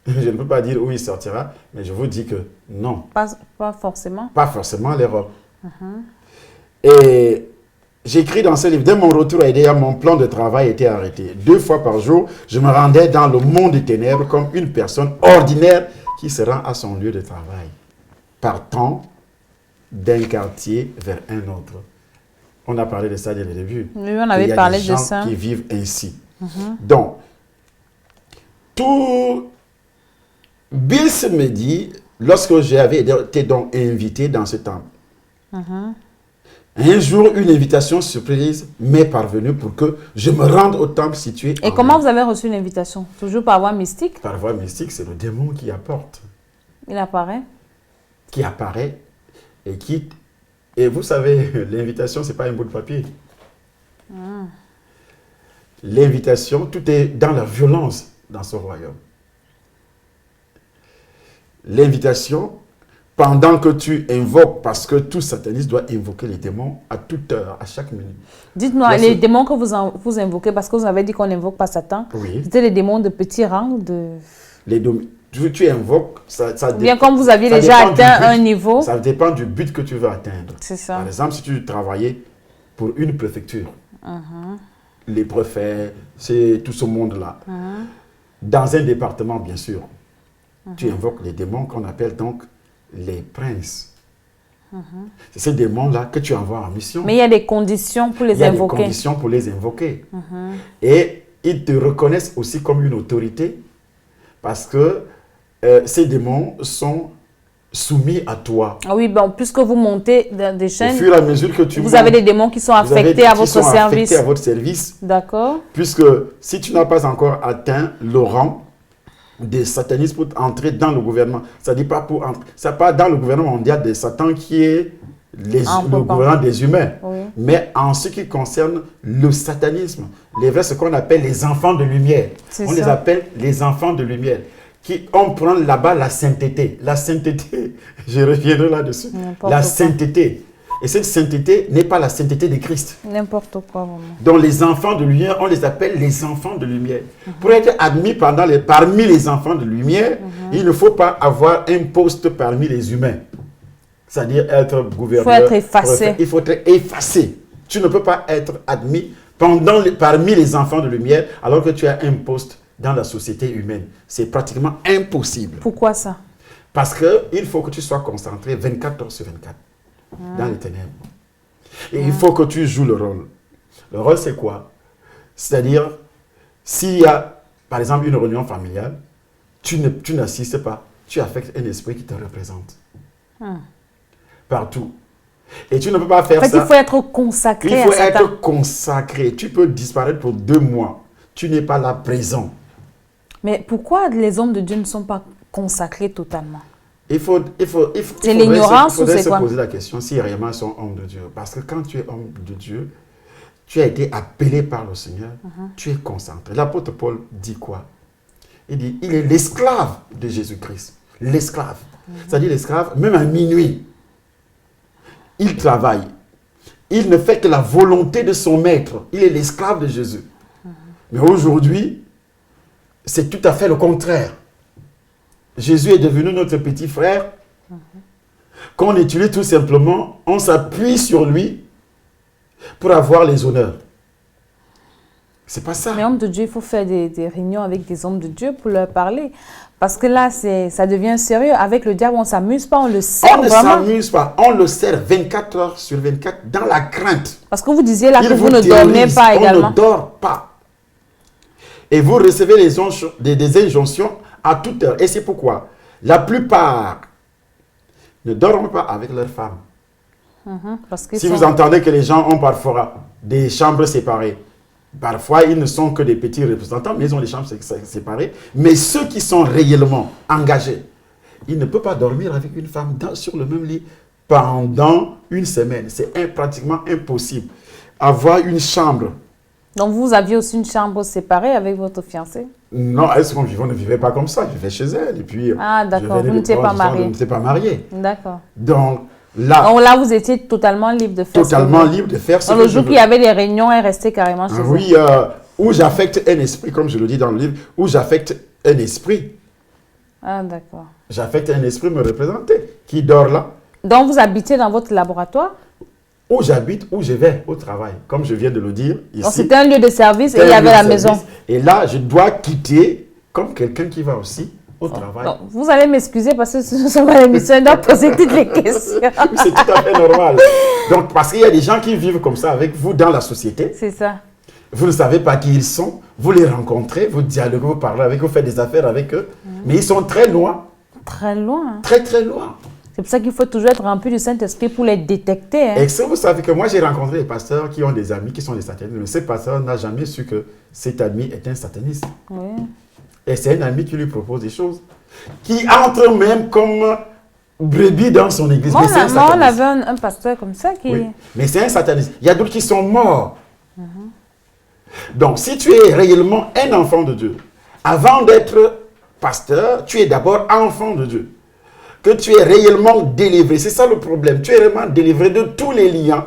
Je ne peux pas dire où il sortira, mais je vous dis que non. Pas forcément. Pas forcément l'Europe. Et j'écris dans ce livre, dès mon retour à Edea, mon plan de travail était arrêté. 2 fois par jour, je me rendais dans le monde des ténèbres comme une personne ordinaire qui se rend à son lieu de travail, partant d'un quartier vers un autre. On a parlé de ça dès le début. Oui, on avait parlé de ça. Il y a des gens qui vivent ainsi. Donc, tout... Bill me dit, lorsque j'avais été donc invité dans ce temple, un jour, une invitation surprise m'est parvenue pour que je me rende au temple situé. Et comment vous avez reçu une invitation? Toujours par voie mystique? Par voie mystique, c'est le démon qui apporte. Il apparaît? Qui apparaît et qui... Et vous savez, l'invitation, ce n'est pas un bout de papier. L'invitation, tout est dans la violence dans ce royaume. L'invitation, pendant que tu invoques, parce que tout sataniste doit invoquer les démons à toute heure, à chaque minute. Dites-moi, les démons que vous invoquez, parce que vous avez dit qu'on n'invoque pas Satan, Oui. c'était les démons de petit rang Tu invoques, bien comme vous aviez déjà atteint un niveau. Ça dépend du but que tu veux atteindre. C'est ça. Par exemple, si tu travaillais pour une préfecture, les préfets, c'est tout ce monde-là. Dans un département, bien sûr, tu invoques les démons qu'on appelle donc les princes. C'est ces démons-là que tu envoies en mission. Mais il y a des conditions pour les Il y a des invoquer. conditions pour les invoquer. Et ils te reconnaissent aussi comme une autorité parce que ces démons sont soumis à toi. Ah oui, bon, puisque vous montez dans des Au chaînes, fur et à mesure que tu vous montes, avez des démons qui sont affectés à votre service. affectés à votre service. D'accord. Puisque si tu n'as pas encore atteint le rang des satanistes pour entrer dans le gouvernement, ça dit pas pour entrer, c'est pas dans le gouvernement mondial de Satan qui est le gouvernement des humains. Oui. Mais en ce qui concerne le satanisme, les vrais, ce qu'on appelle les enfants de lumière. On les appelle les enfants de lumière. On prend là-bas la sainteté. La sainteté, je reviendrai là-dessus. La sainteté. Et cette sainteté n'est pas la sainteté de Christ. N'importe quoi, vraiment. Donc les enfants de lumière, on les appelle les enfants de lumière. Pour être admis parmi les enfants de lumière, il ne faut pas avoir un poste parmi les humains. C'est-à-dire être gouverneur. Il faut être effacé. Il faut être effacé. Tu ne peux pas être admis parmi les enfants de lumière alors que tu as un poste dans la société humaine. C'est pratiquement impossible. Pourquoi ça? Parce qu'il faut que tu sois concentré 24 heures sur 24 dans les ténèbres. Et il faut que tu joues le rôle. Le rôle, c'est quoi? C'est-à-dire, s'il y a, par exemple, une réunion familiale, tu n'assistes pas, tu affectes un esprit qui te représente. Partout. Et tu ne peux pas faire ça. En fait, il faut être consacré à Satan. Il faut être consacré. Tu peux disparaître pour 2 mois. Tu n'es pas là présent. Mais pourquoi les hommes de Dieu ne sont pas consacrés totalement? C'est l'ignorance ou c'est quoi? Il faudrait se poser la question si réellement ils sont hommes de Dieu. Parce que quand tu es homme de Dieu, tu as été appelé par le Seigneur, tu es concentré. L'apôtre Paul dit quoi? Il dit, il est l'esclave de Jésus-Christ. L'esclave. C'est-à-dire l'esclave, même à minuit, il travaille. Il ne fait que la volonté de son maître. Il est l'esclave de Jésus. Mais aujourd'hui, c'est tout à fait le contraire. Jésus est devenu notre petit frère. Qu'on utilise tout simplement, on s'appuie sur lui pour avoir les honneurs. C'est pas ça. Mais homme de Dieu, il faut faire des réunions avec des hommes de Dieu pour leur parler. Parce que là, ça devient sérieux. Avec le diable, on ne s'amuse pas, on le sert On ne vraiment. s'amuse pas, on le sert 24 heures sur 24 dans la crainte. Parce que vous disiez là Il que vous ne terrorise, dormez pas également. On ne dort pas. Et vous recevez des injonctions à toute heure. Et c'est pourquoi la plupart ne dorment pas avec leurs femmes. Parce que Si vous entendez que les gens ont parfois des chambres séparées, parfois ils ne sont que des petits représentants, mais ils ont des chambres séparées. Mais ceux qui sont réellement engagés, ils ne peuvent pas dormir avec une femme sur le même lit pendant une semaine. C'est pratiquement impossible. Avoir une chambre. Donc vous aviez aussi une chambre séparée avec votre fiancé? Non, est-ce qu'on ne vivait pas comme ça? Je vivais chez elle. Et puis, Ah d'accord, vous n'étiez pas marié. Je n'étais pas marié. D'accord. Donc là, vous étiez totalement libre de faire totalement libre de faire ce que le je jour veux. qu'il y avait des réunions, elle restait carrément chez elle. Oui, où j'affecte un esprit, comme je le dis dans le livre, où j'affecte un esprit. Ah d'accord. J'affecte un esprit me représenter, qui dort là, Donc vous habitiez dans votre laboratoire? où j'habite, où je vais au travail. Comme je viens de le dire ici. Donc c'était un lieu de service et c'est il y un avait lieu la de maison. service. Et là, je dois quitter comme quelqu'un qui va aussi au travail. Donc, vous allez m'excuser parce que ce sont pas l'émission, je dois poser toutes les questions. Oui, c'est tout à fait normal. Donc, parce qu'il y a des gens qui vivent comme ça avec vous dans la société. C'est ça. Vous ne savez pas qui ils sont. Vous les rencontrez, vous dialoguez, vous parlez avec eux, vous faites des affaires avec eux. Mais ils sont très loin. Très loin. Très, très loin. C'est pour ça qu'il faut toujours être rempli du Saint-Esprit pour les détecter. Hein. Et ça, vous savez que moi, j'ai rencontré des pasteurs qui ont des amis qui sont des satanistes. Mais ce pasteur n'a jamais su que cet ami est un sataniste. Oui. Et c'est un ami qui lui propose des choses. Qui entre même comme brebis dans son église. Moi, Mais c'est un on sataniste. avait un pasteur comme ça qui... Oui. Mais c'est un sataniste. Il y a d'autres qui sont morts. Donc, si tu es réellement un enfant de Dieu, avant d'être pasteur, tu es d'abord enfant de Dieu. Que tu es réellement délivré. C'est ça le problème. Tu es réellement délivré de tous les liens.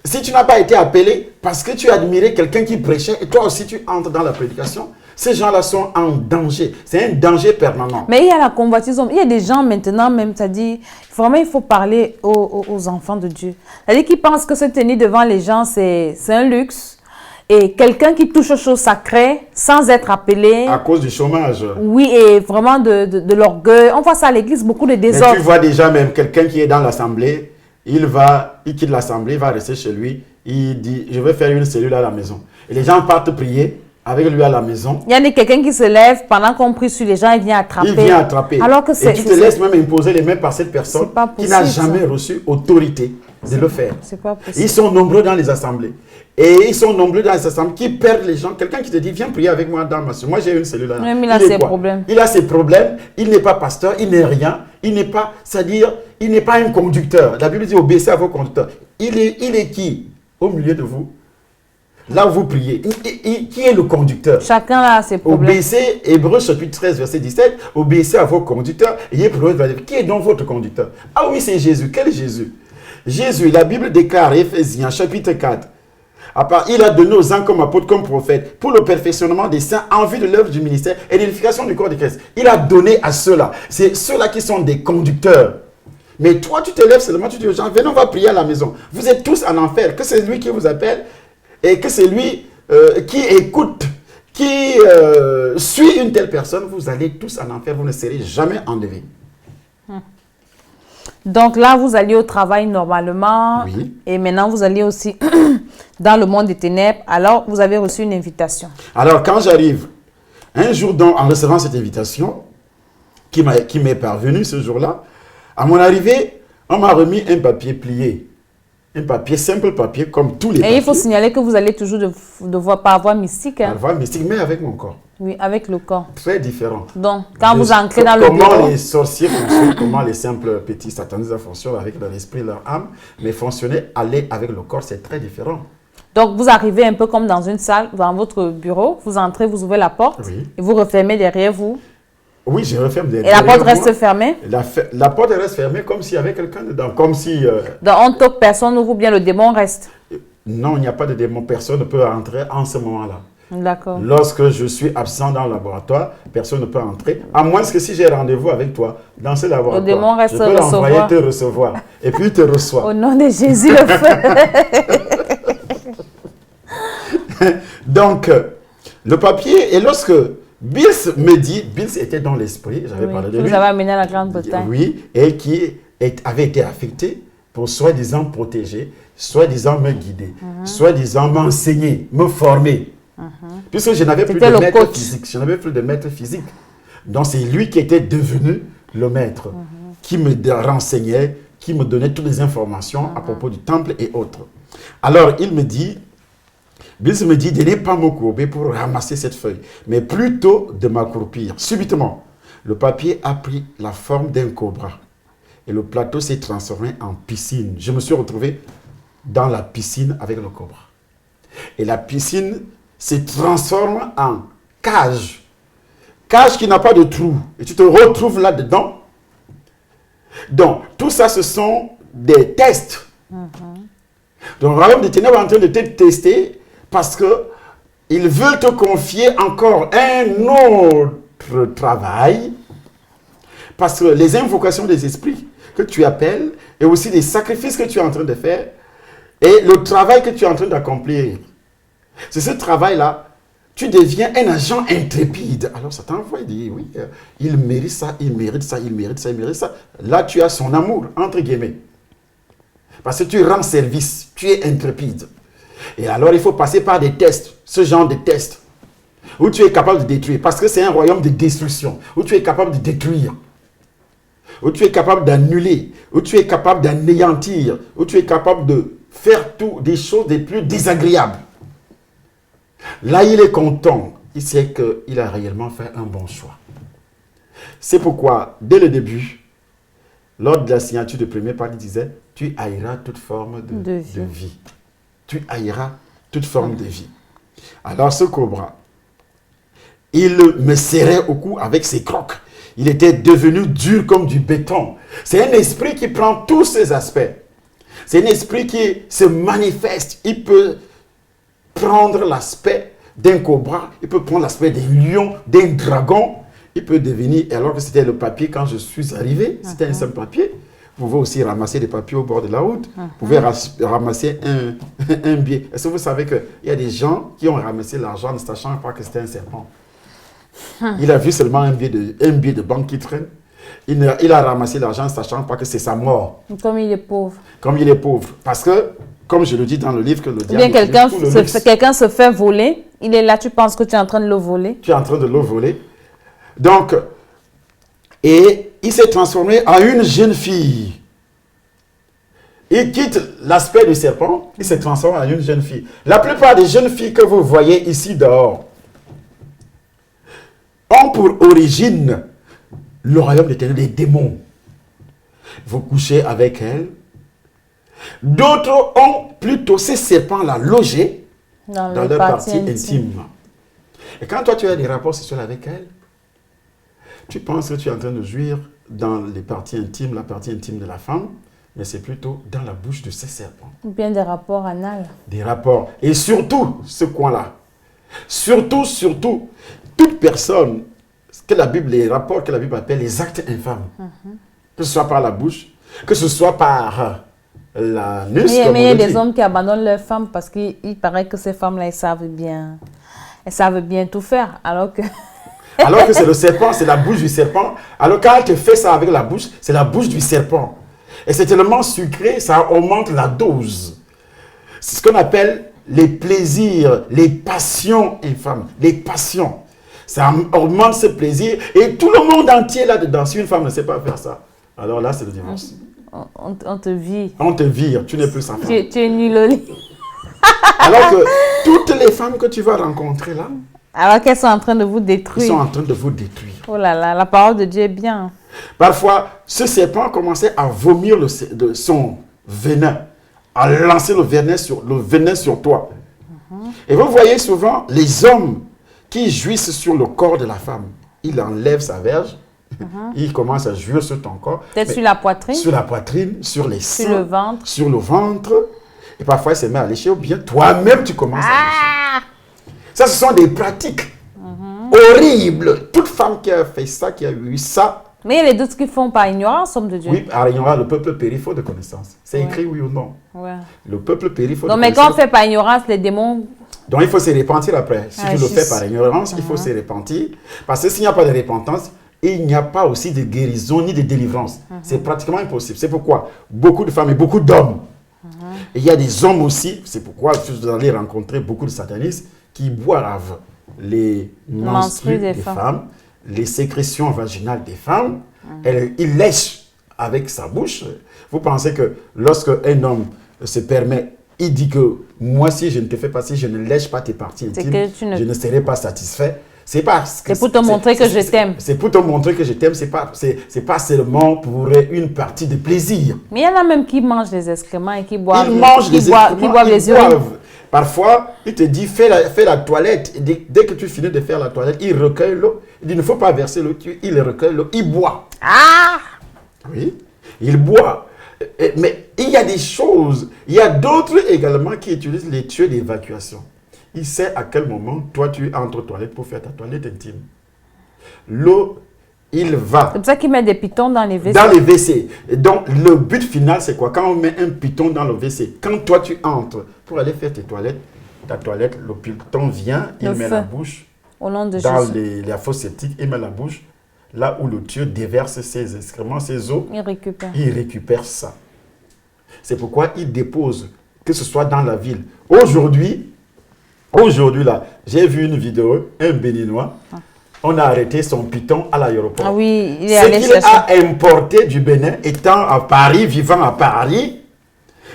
Si tu n'as pas été appelé parce que tu admirais quelqu'un qui prêchait et toi aussi tu entres dans la prédication, ces gens-là sont en danger. C'est un danger permanent. Mais il y a la convoitise. Il y a des gens maintenant même, c'est-à-dire, vraiment il faut parler aux enfants de Dieu. C'est-à-dire qu'ils pensent que se tenir devant les gens, c'est un luxe. Et quelqu'un qui touche aux choses sacrées sans être appelé. À cause du chômage. Oui, et vraiment de l'orgueil. On voit ça à l'église, beaucoup de Mais désordre. tu vois déjà même quelqu'un qui est dans l'assemblée, il quitte l'assemblée, il va rester chez lui, il dit, je vais faire une cellule à la maison. Et les gens partent prier avec lui à la maison. Il y a quelqu'un qui se lève pendant qu'on prie sur les gens, il vient attraper. Il vient attraper. Alors que et tu te laisses même imposer les mains par cette personne C'est pas qui n'a possible, jamais ça. reçu autorité de le faire. C'est pas possible. Ils sont nombreux dans les assemblées. Et ils sont nombreux dans les assemblées qui perdent les gens. Quelqu'un qui te dit, viens prier avec moi dans ma cellule. Moi, j'ai une cellule là. Oui, mais il a est ses quoi? problèmes. Il a ses problèmes. Il n'est pas pasteur. Il n'est rien. Il n'est pas, c'est-à-dire, il n'est pas un conducteur. La Bible dit, obéissez à vos conducteurs. Il est qui au milieu de vous? Là où vous priez. Qui est le conducteur? Chacun a ses problèmes. Obéissez, Hébreux chapitre 13, verset 17, obéissez à vos conducteurs. Et qui est donc votre conducteur? Ah oui, c'est Jésus. Quel Jésus? Jésus, la Bible déclare, Éphésiens chapitre 4, il a donné aux uns comme apôtres, comme prophètes, pour le perfectionnement des saints, en vue de l'œuvre du ministère et l'édification du corps de Christ. Il a donné à ceux-là. C'est ceux-là qui sont des conducteurs. Mais toi, tu te lèves seulement, tu dis aux gens, venez, on va prier à la maison. Vous êtes tous en enfer. Que c'est lui qui vous appelle et que c'est lui qui écoute, qui suit une telle personne, vous allez tous en enfer. Vous ne serez jamais enlevés. Donc là, vous alliez au travail normalement. Oui. Et maintenant, vous allez aussi dans le monde des ténèbres. Alors, vous avez reçu une invitation. Alors, quand j'arrive, un jour en recevant cette invitation, qui m'est parvenue ce jour-là, à mon arrivée, on m'a remis un papier plié. Un papier, simple papier, comme tous les papiers. Et il faut signaler que vous allez toujours par voie mystique. Hein? Par voie mystique, mais avec mon corps. Oui, avec le corps. Très différent. Donc, quand vous entrez dans le bureau... Comment les sorciers fonctionnent, comment les simples petits satanistes fonctionnent avec leur esprit, leur âme, mais fonctionner, aller avec le corps, c'est très différent. Donc, vous arrivez un peu comme dans une salle, dans votre bureau, vous entrez, vous ouvrez la porte, Oui. et vous refermez derrière vous. Oui, je referme Et la porte reste fermée. La porte reste fermée comme s'il y avait quelqu'un dedans, comme si... Donc, on toque, personne ouvre, ou bien le démon reste. Non, il n'y a pas de démon, personne ne peut entrer en ce moment-là. D'accord. Lorsque je suis absent dans le laboratoire, personne ne peut entrer, à moins que si j'ai rendez-vous avec toi dans ce laboratoire, Le démon reste je peux l'envoyer recevoir. te recevoir. Et puis il te reçoit. Au nom de Jésus, le feu. Donc, le papier, et lorsque Bills me dit, Bills était dans l'esprit, j'avais parlé de lui. Vous avez amené à la Grande-Bretagne. Oui, et qui avait été affecté pour soi-disant protéger, soi-disant me guider, soi-disant m'enseigner, me former. Puisque je n'avais plus de le maître coach. physique. Je n'avais plus de maître physique. Donc c'est lui qui était devenu le maître, qui me renseignait, qui me donnait toutes les informations à propos du temple et autres. Alors il me dit, Bills me dit de ne pas me courber pour ramasser cette feuille, mais plutôt de m'accroupir. Subitement, le papier a pris la forme d'un cobra et le plateau s'est transformé en piscine. Je me suis retrouvé dans la piscine avec le cobra. Et la piscine se transforme en cage. Cage qui n'a pas de trou. Et tu te retrouves là-dedans. Donc, tout ça, ce sont des tests. Donc, le royaume des ténèbres est en train de te tester parce qu'ils veulent te confier encore un autre travail. Parce que les invocations des esprits que tu appelles et aussi les sacrifices que tu es en train de faire et le travail que tu es en train d'accomplir. C'est ce travail-là, tu deviens un agent intrépide. Alors Satan envoie, il dit, oui, il mérite ça, il mérite ça, il mérite ça, il mérite ça. Là, tu as son amour, entre guillemets. Parce que tu rends service, tu es intrépide. Et alors, il faut passer par des tests, ce genre de tests, où tu es capable de détruire. Parce que c'est un royaume de destruction, où tu es capable de détruire, où tu es capable d'annuler, où tu es capable d'anéantir, où tu es capable de faire tout, des choses les plus désagréables. Là, il est content. Il sait qu'il a réellement fait un bon choix. C'est pourquoi, dès le début, lors de la signature du premier pacte, il disait, tu haïras toute forme de vie. Tu haïras toute forme de vie. Alors, ce cobra, il me serrait au cou avec ses crocs. Il était devenu dur comme du béton. C'est un esprit qui prend tous ces aspects. C'est un esprit qui se manifeste. Il peut prendre l'aspect d'un cobra, il peut prendre l'aspect d'un lion, d'un dragon, il peut devenir, alors que c'était le papier quand je suis arrivé, c'était un simple papier. Vous pouvez aussi ramasser des papiers au bord de la route, vous pouvez ramasser un billet. Est-ce que vous savez qu'il y a des gens qui ont ramassé l'argent ne sachant pas que c'était un serpent? Il a vu seulement un billet de banque qui traîne. Il a ramassé l'argent ne sachant pas que c'est sa mort. Comme il est pauvre. Comme il est pauvre. Parce que, comme je le dis dans le livre, que le diable... Bien quelqu'un se fait voler, il est là, tu penses que tu es en train de le voler. Tu es en train de le voler. Donc, et il s'est transformé en une jeune fille. Il quitte l'aspect du serpent, il se transforme en une jeune fille. La plupart des jeunes filles que vous voyez ici dehors ont pour origine le royaume des ténèbres, des démons. Vous couchez avec elles. D'autres ont plutôt ces serpents-là logés dans leur partie intime. Et quand toi tu as des rapports sexuels avec elles, tu penses que tu es en train de jouir dans les parties intimes, la partie intime de la femme, mais c'est plutôt dans la bouche de ces serpents. Ou bien des rapports anal. Des rapports. Et surtout, ce coin-là. Surtout, toute personne, que la Bible, les rapports que la Bible appelle les actes infâmes, que ce soit par la bouche, que ce soit par l'anus. Mais il y a des hommes qui abandonnent leurs femmes parce qu'il paraît que ces femmes-là, elles savent bien tout faire, alors que c'est le serpent, c'est la bouche du serpent. Alors quand elle te fait ça avec la bouche, c'est la bouche du serpent. Et c'est tellement sucré, ça augmente la dose. C'est ce qu'on appelle les plaisirs, les passions infâmes, les passions. Ça augmente ce plaisir et tout le monde entier là-dedans. Si une femme ne sait pas faire ça, alors là, c'est le divorce. On te vire. On te vire, tu n'es plus sa femme. Tu es nul au lit. Alors que toutes les femmes que tu vas rencontrer là, alors qu'elles sont en train de vous détruire. Ils sont en train de vous détruire. Oh là là, la parole de Dieu est bien. Parfois, ce serpent commençait à vomir son venin, à lancer le venin sur toi. Et vous voyez souvent les hommes qui jouissent sur le corps de la femme. Il enlève sa verge, il commence à jouir sur ton corps. Peut-être sur la poitrine. Sur la poitrine, sur les seins. Sur le ventre. Sur le ventre. Et parfois, il se met à lécher ou bien toi-même, tu commences à lécher. Ça, ce sont des pratiques horribles. Toute femme qui a fait ça, qui a eu ça, Mais il y a les doutes qui font par ignorance, homme de Dieu. oui, par ignorance, le peuple périt faute de connaissance. C'est écrit oui ou non. Ouais. Le peuple périt faute de Non, mais connaissance. quand on fait par ignorance, les démons... Donc il faut se repentir après. Si tu le Agissent. fais par ignorance, il faut se repentir. Parce que s'il n'y a pas de repentance, il n'y a pas aussi de guérison ni de délivrance. C'est pratiquement impossible. C'est pourquoi beaucoup de femmes et beaucoup d'hommes, et il y a des hommes aussi, c'est pourquoi vous allez rencontrer beaucoup de satanistes qui boivent les menstrues des femmes, les sécrétions vaginales des femmes, il lèche avec sa bouche. Vous pensez que lorsque un homme se permet, il dit que moi, si je ne te fais pas, si je ne lèche pas tes parties intimes, je ne serai pas satisfait. C'est pour te montrer que je t'aime. C'est pour te montrer que je t'aime. C'est pas seulement pour une partie de plaisir. Mais il y en a même qui mangent les excréments et qui boivent, Ils mangent les excréments, qui boivent les urines. Parfois, il te dit, fais la toilette. Et dès que tu finis de faire la toilette, il recueille l'eau. Il dit, il ne faut pas verser l'eau. Il recueille l'eau. Il boit. Ah! Oui, il boit. Mais il y a des choses. Il y a d'autres également qui utilisent les tuyaux d'évacuation. Il sait à quel moment, toi, tu entres aux toilettes pour faire ta toilette intime. L'eau, il va. C'est pour ça qu'ils mettent des pitons dans les WC. Dans les WC. Et donc, le but final, c'est quoi? Quand on met un piton dans le WC, quand toi, tu entres pour aller faire tes toilettes, ta toilette, le piton vient, il met la bouche au nom de dans Jésus. la fosse septique, il met la bouche là où le tuyau déverse ses excréments, ses eaux. Il récupère ça. C'est pourquoi il dépose, que ce soit dans la ville. Aujourd'hui, là, j'ai vu une vidéo, un Béninois, on a arrêté son piton à l'aéroport. Ah oui, il est allé chercher. Ce qu'il a importé du Bénin, étant à Paris, vivant à Paris,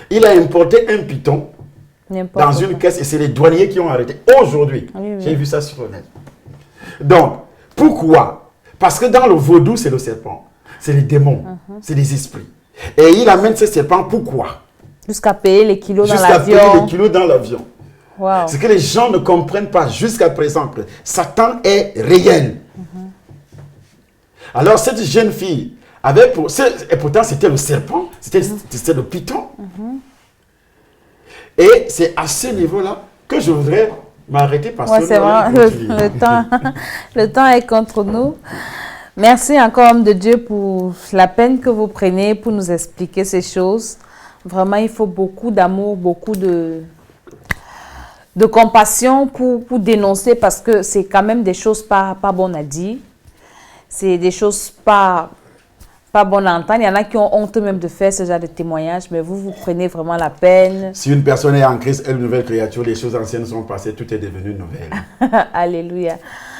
il a importé un piton dans une caisse et c'est les douaniers qui ont arrêté. Aujourd'hui, j'ai vu ça sur le net. Donc, pourquoi? Parce que dans le vaudou, c'est le serpent, c'est les démons, c'est les esprits. Et il amène ces serpents, pourquoi? Jusqu'à payer les kilos dans l'avion. Jusqu'à payer les kilos dans l'avion. Wow. C'est que les gens ne comprennent pas jusqu'à présent que Satan est réel. Alors cette jeune fille, et pourtant c'était le serpent, c'était le python. Et c'est à ce niveau-là que je voudrais m'arrêter parce que c'est vrai, le temps est contre nous. Merci encore, homme de Dieu, pour la peine que vous prenez pour nous expliquer ces choses. Vraiment, il faut beaucoup d'amour, beaucoup de compassion pour dénoncer parce que c'est quand même des choses pas bonnes à dire. C'est des choses pas bonnes à entendre. Il y en a qui ont honte même de faire ce genre de témoignage, mais vous prenez vraiment la peine. Si une personne est en Christ, elle est une nouvelle créature, les choses anciennes sont passées, tout est devenu nouvelle. Alléluia.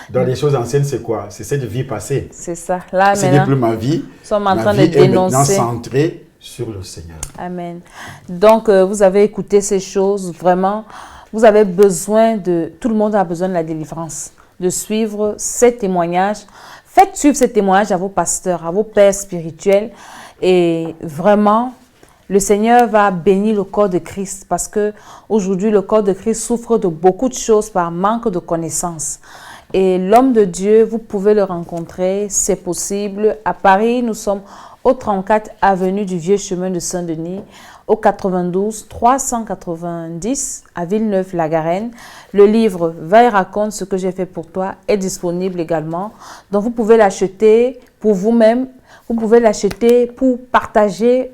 Dans les choses anciennes, c'est quoi? C'est cette vie passée. C'est ça. Là, ce n'est plus ma vie. Nous sommes en train de dénoncer. dénoncer. Maintenant centrée sur le Seigneur. Amen. Donc, vous avez écouté ces choses, vraiment. Vous avez besoin de... Tout le monde a besoin de la délivrance, de suivre ces témoignages. Faites suivre ces témoignages à vos pasteurs, à vos pères spirituels. Et vraiment, le Seigneur va bénir le corps de Christ parce que aujourd'hui, le corps de Christ souffre de beaucoup de choses par manque de connaissances. Et l'homme de Dieu, vous pouvez le rencontrer, c'est possible. À Paris, nous sommes au 34 avenue du Vieux Chemin de Saint-Denis, au 92 390 à Villeneuve-la-Garenne. Le livre « Va et raconte ce que j'ai fait pour toi » est disponible également. Donc, vous pouvez l'acheter pour vous-même. Vous pouvez l'acheter pour partager,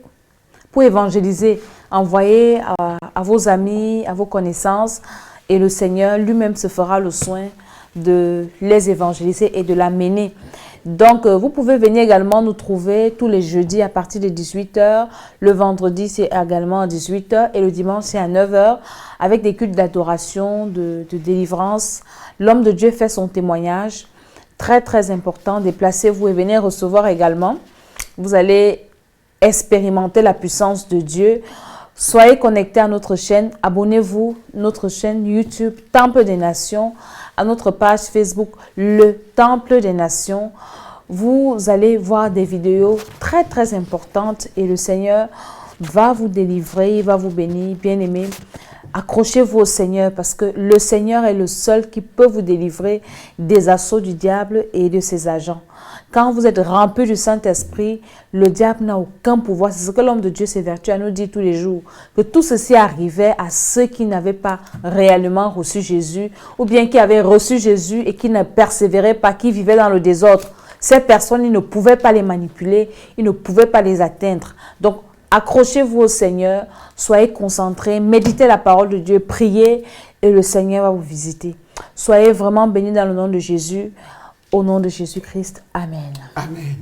pour évangéliser. Envoyer à vos amis, à vos connaissances. Et le Seigneur lui-même se fera le soin de les évangéliser et de l'amener. Donc, vous pouvez venir également nous trouver tous les jeudis à partir de 18 h. Le vendredi, c'est également à 18 h. Et le dimanche, c'est à 9 h. Avec des cultes d'adoration, de délivrance. L'homme de Dieu fait son témoignage. Très, très important. Déplacez-vous et venez recevoir également. Vous allez expérimenter la puissance de Dieu. Soyez connectés à notre chaîne. Abonnez-vous à notre chaîne YouTube Temple des Nations, à notre page Facebook Le Temple des Nations. Vous allez voir des vidéos très très importantes et le Seigneur va vous délivrer, il va vous bénir. Bien-aimés, Accrochez-vous au Seigneur parce que le Seigneur est le seul qui peut vous délivrer des assauts du diable et de ses agents. Quand vous êtes rempli du Saint-Esprit, le diable n'a aucun pouvoir. C'est ce que l'homme de Dieu s'évertue à nous dire tous les jours. Que tout ceci arrivait à ceux qui n'avaient pas réellement reçu Jésus ou bien qui avaient reçu Jésus et qui ne persévéraient pas, qui vivaient dans le désordre. Ces personnes, ils ne pouvaient pas les manipuler, ils ne pouvaient pas les atteindre. Donc, accrochez-vous au Seigneur, soyez concentrés, méditez la parole de Dieu, priez et le Seigneur va vous visiter. Soyez vraiment bénis dans le nom de Jésus. Au nom de Jésus-Christ. Amen. Amen.